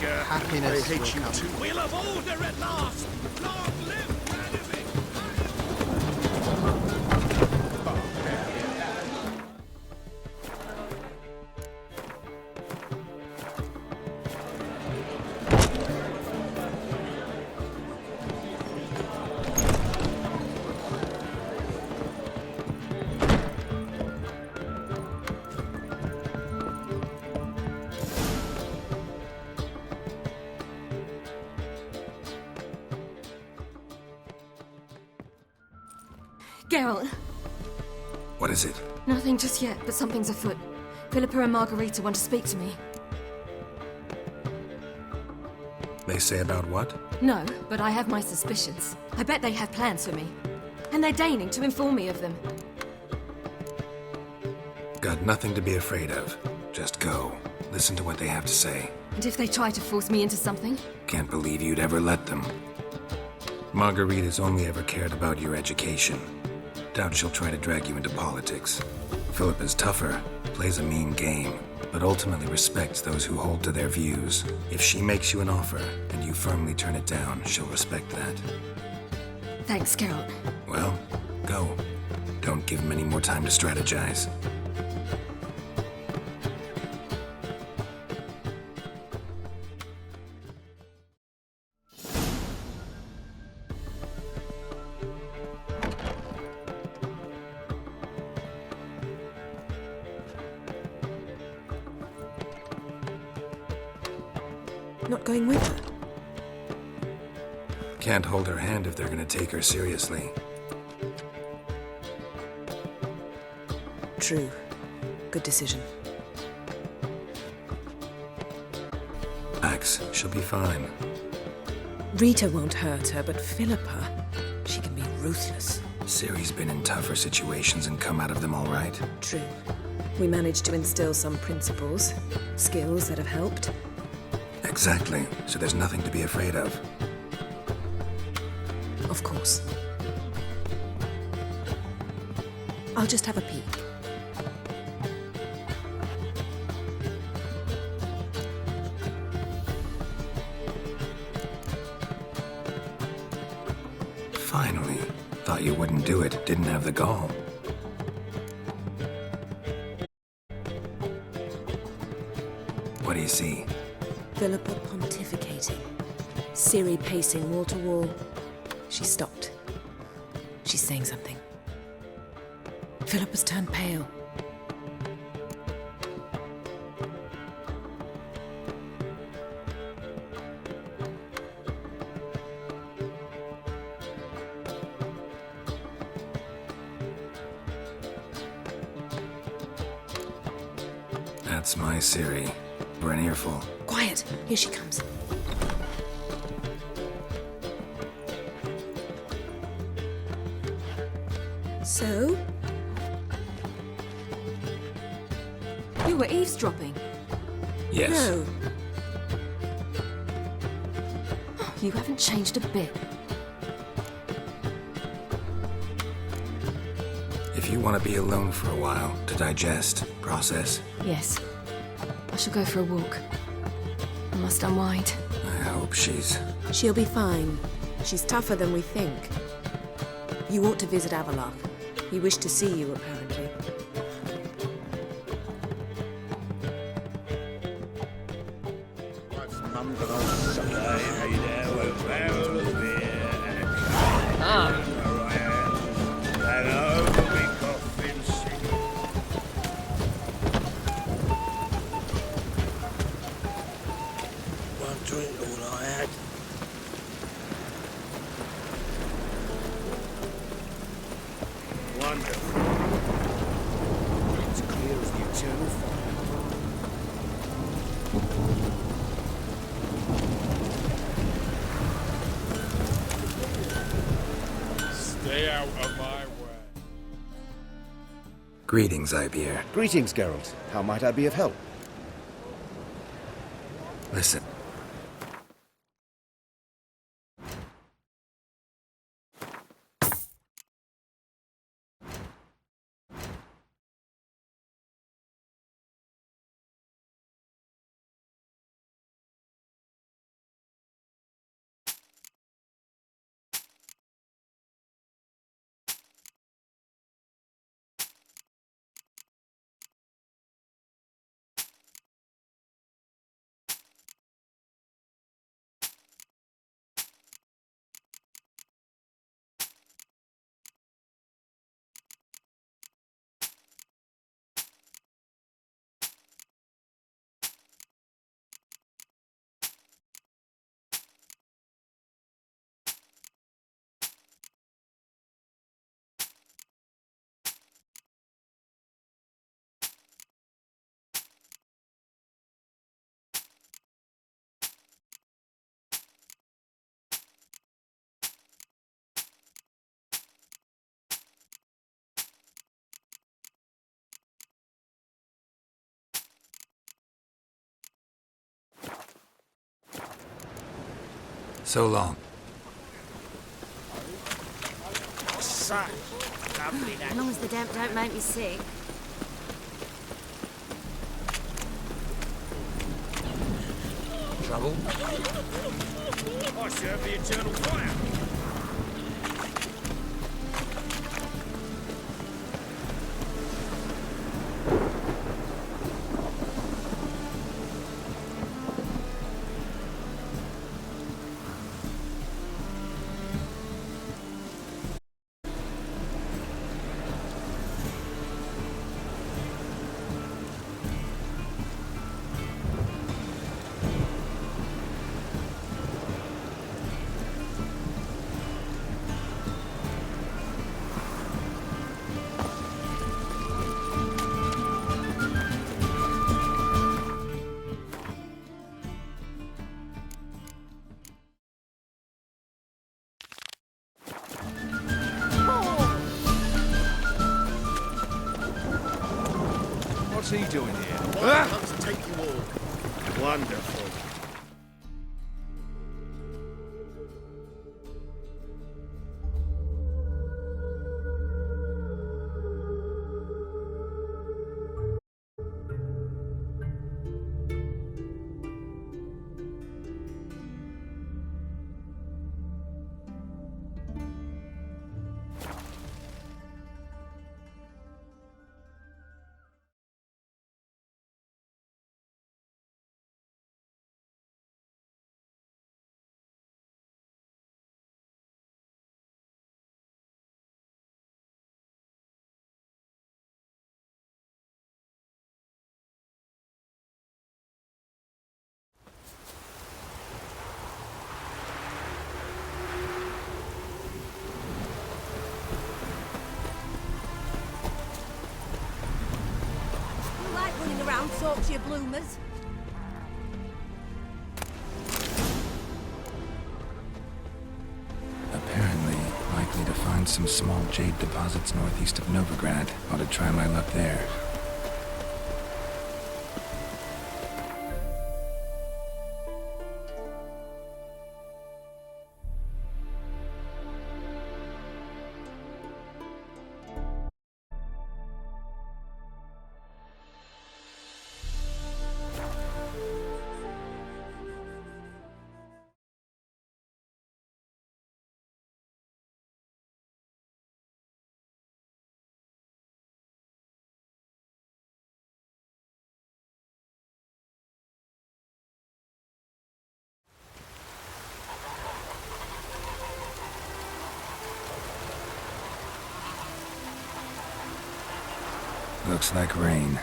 Speaker 2: you.
Speaker 8: Happiness
Speaker 2: I hate
Speaker 8: will
Speaker 2: you
Speaker 8: come.
Speaker 2: too.
Speaker 9: We'll have order at last! Long live Radovid!
Speaker 12: Geralt,
Speaker 3: What is it?
Speaker 12: nothing just yet, but something's afoot. Philippa and Margarita want to speak to me.
Speaker 3: They say about what?
Speaker 12: No, but I have my suspicions. I bet they have plans for me. And they're deigning to inform me of them.
Speaker 3: Got nothing to be afraid of. Just go. Listen to what they have to say.
Speaker 12: And if they try to force me into something?
Speaker 3: Can't believe you'd ever let them. Margarita's only ever cared about your education. Doubt she'll try to drag you into politics. Philippa's tougher, plays a mean game, but ultimately respects those who hold to their views. If she makes you an offer, and you firmly turn it down, she'll respect that.
Speaker 12: Thanks, Geralt.
Speaker 3: Well, go. Don't give them any more time to strategize.
Speaker 4: Not going with her?
Speaker 3: Can't hold her hand if they're gonna take her seriously.
Speaker 4: True. Good decision.
Speaker 3: Max, she'll be fine.
Speaker 4: Rita won't hurt her, but Philippa, she can be ruthless.
Speaker 3: Ciri's been in tougher situations and come out of them all right.
Speaker 4: True. We managed to instill some principles, skills that have helped.
Speaker 3: Exactly, so there's nothing to be afraid of.
Speaker 4: Of course. I'll just have a peek.
Speaker 3: Finally. Thought you wouldn't do it, didn't have the gall. What do you see?
Speaker 4: Philippa pontificating. Ciri pacing wall to wall. She stopped. She's saying something. Philippa's turned pale.
Speaker 3: That's my Ciri. For an earful.
Speaker 4: Quiet! Here she comes. So?
Speaker 12: You were eavesdropping.
Speaker 3: Yes.
Speaker 4: No.
Speaker 12: You haven't changed a bit.
Speaker 3: If you want to be alone for a while, to digest, process,
Speaker 12: Yes. I shall go for a walk. I must unwind.
Speaker 3: I hope she's...
Speaker 4: She'll be fine. She's tougher than we think. You ought to visit Avalok. He wished to see you, apparently.
Speaker 2: One drink, all I had. Wonderful. It's clear as the eternal
Speaker 19: Stay out of my way.
Speaker 3: Greetings, Ibeer.
Speaker 16: Greetings, Geralt. How might I be of help?
Speaker 3: Listen, So long.
Speaker 18: Such lovely
Speaker 7: As long as the damp don't make me sick.
Speaker 3: Trouble?
Speaker 2: I serve the eternal fire.
Speaker 19: What's he doing here?
Speaker 6: Why comes to take you all?
Speaker 2: Wonderful.
Speaker 13: You like running around, talk to your bloomers.
Speaker 3: Apparently, likely to find some small jade deposits northeast of Novigrad. Ought to try my luck there. Looks like rain.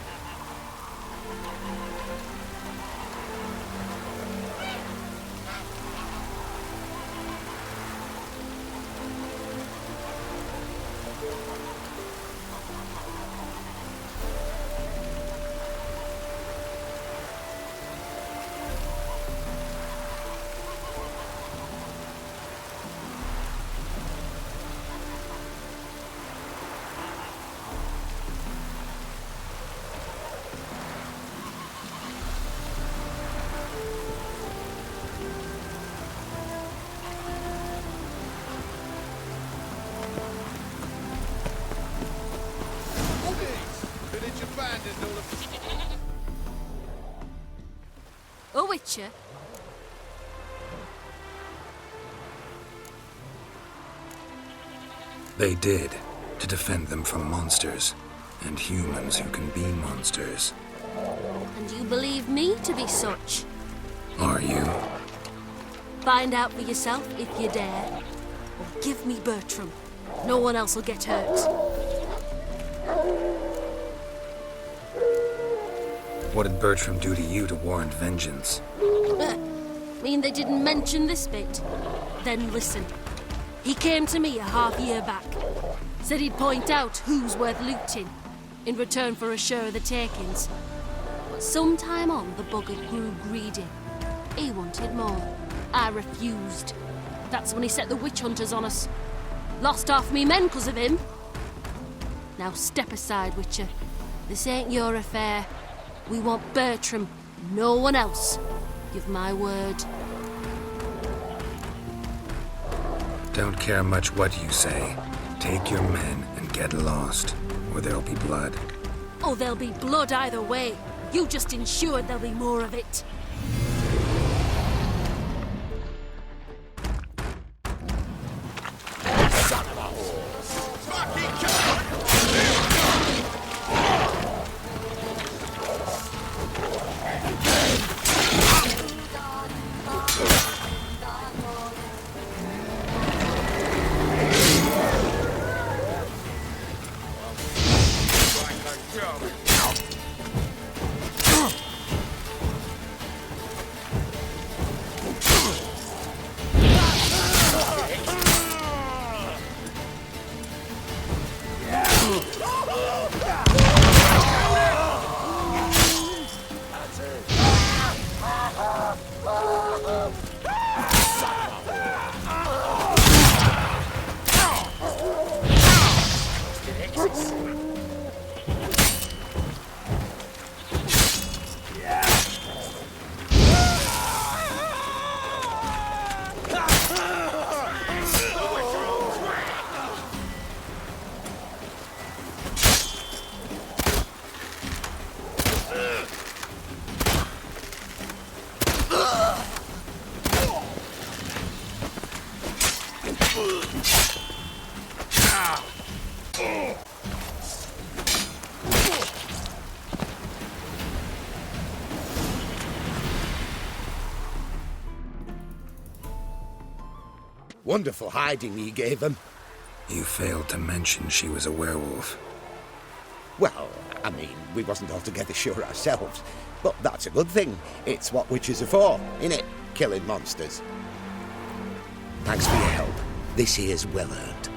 Speaker 13: A witcher?
Speaker 3: They did, to defend them from monsters, and humans who can be monsters.
Speaker 13: And you believe me to be such?
Speaker 3: Are you?
Speaker 13: Find out for yourself if you dare. Or give me Bertram. No one else will get hurt.
Speaker 3: What did Bertram do to you to warrant vengeance?
Speaker 13: Mean they didn't mention this bit? Then listen. He came to me a half-year back. Said he'd point out who's worth looting, in return for a share of the takings. But sometime on, the bugger grew greedy. He wanted more. I refused. That's when he set the witch hunters on us. Lost half me men 'cause of him. Now step aside, Witcher. This ain't your affair. We want Bertram, no one else. Give my word.
Speaker 3: Don't care much what you say. Take your men and get lost, or there'll be blood.
Speaker 13: Oh, there'll be blood either way. You just ensured there'll be more of it.
Speaker 6: Son of a horse! Fucking
Speaker 10: Wonderful hiding you gave them.
Speaker 3: You failed to mention she was a werewolf.
Speaker 10: Well, I mean, we wasn't altogether sure ourselves. But that's a good thing. It's what witches are for, innit? Killing monsters. Thanks for your help. This here's well earned.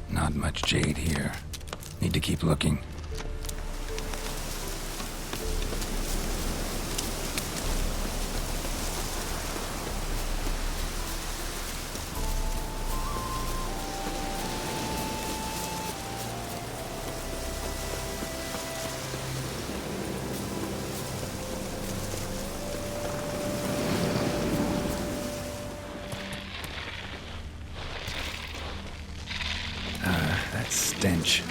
Speaker 3: Not much jade here. Need to keep looking. That stench.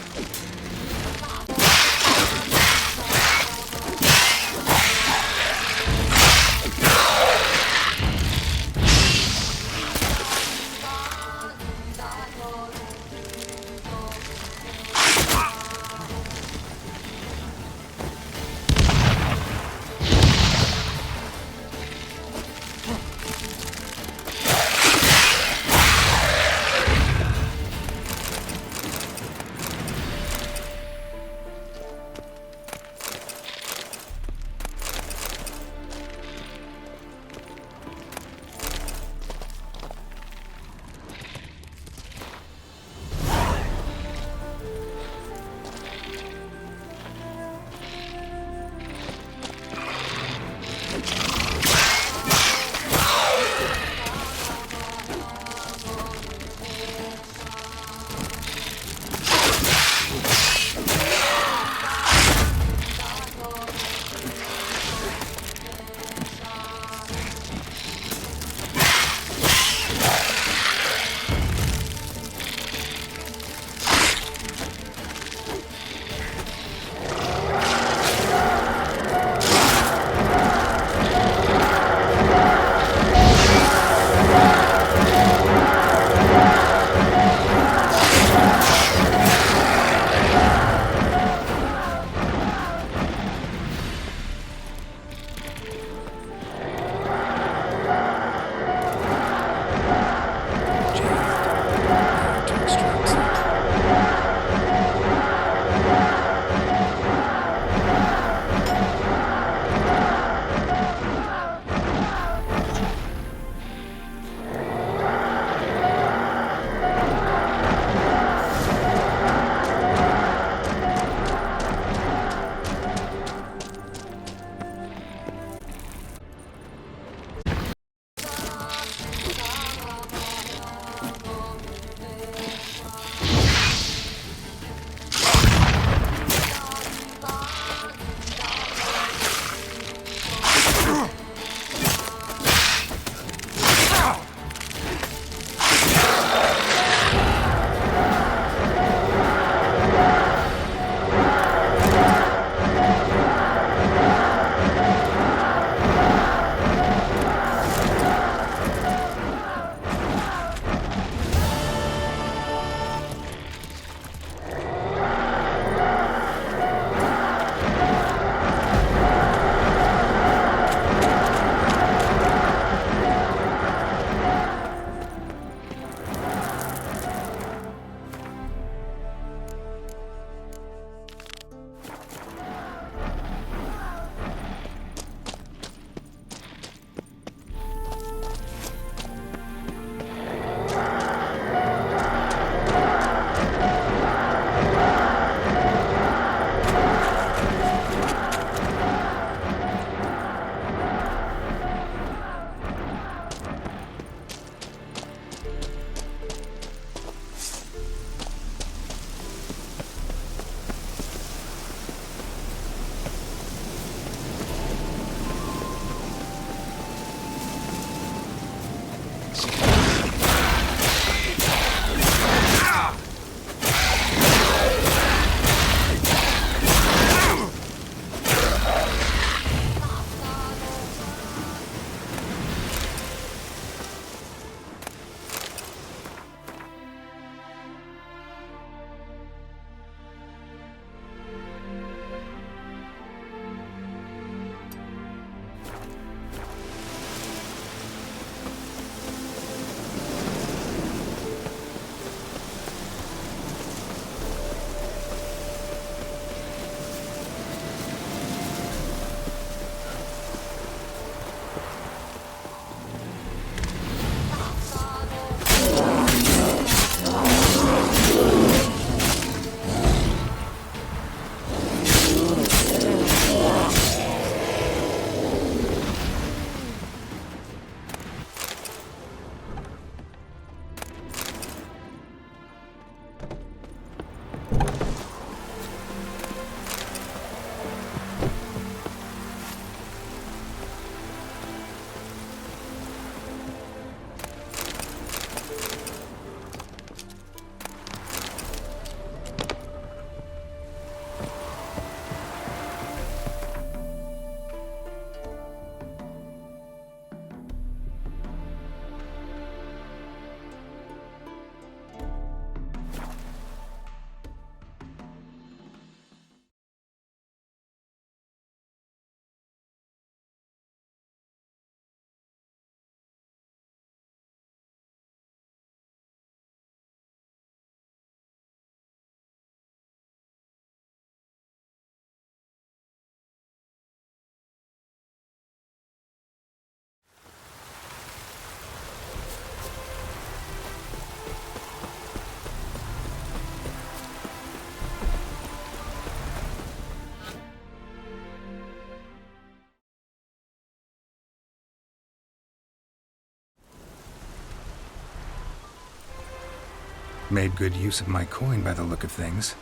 Speaker 3: Made good use of my coin by the look of things.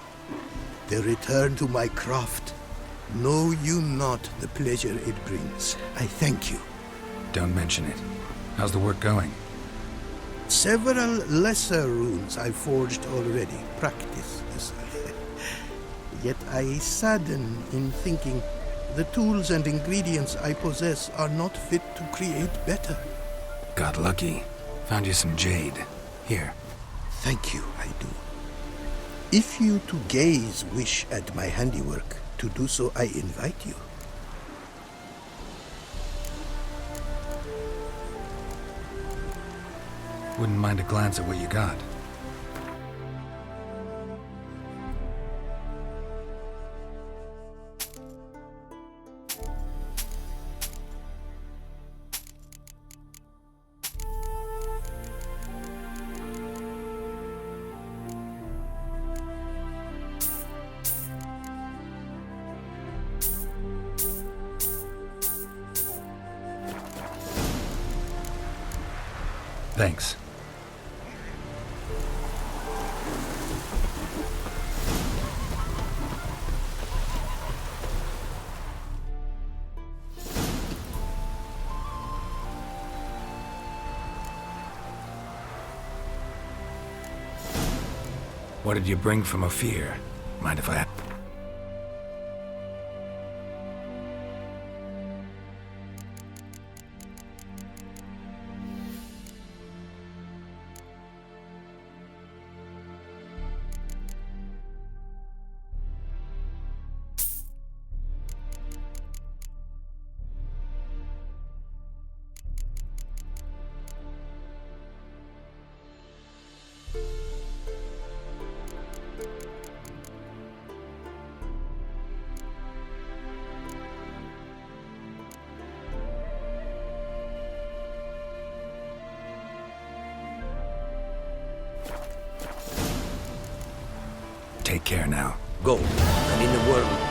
Speaker 10: The return to my craft. Know you not the pleasure it brings. I thank you.
Speaker 3: Don't mention it. How's the work going?
Speaker 10: Several lesser runes I forged already. Practice, you say. Yet I sadden in thinking the tools and ingredients I possess are not fit to create better.
Speaker 3: Got lucky. Found you some jade. Here.
Speaker 10: Thank you, I do. If you to gaze wish at my handiwork, to do so I invite you.
Speaker 3: Wouldn't mind a glance at what you got. Thanks. What did you bring from Ophir? Mind if I... Take care now.
Speaker 2: Go, and in the world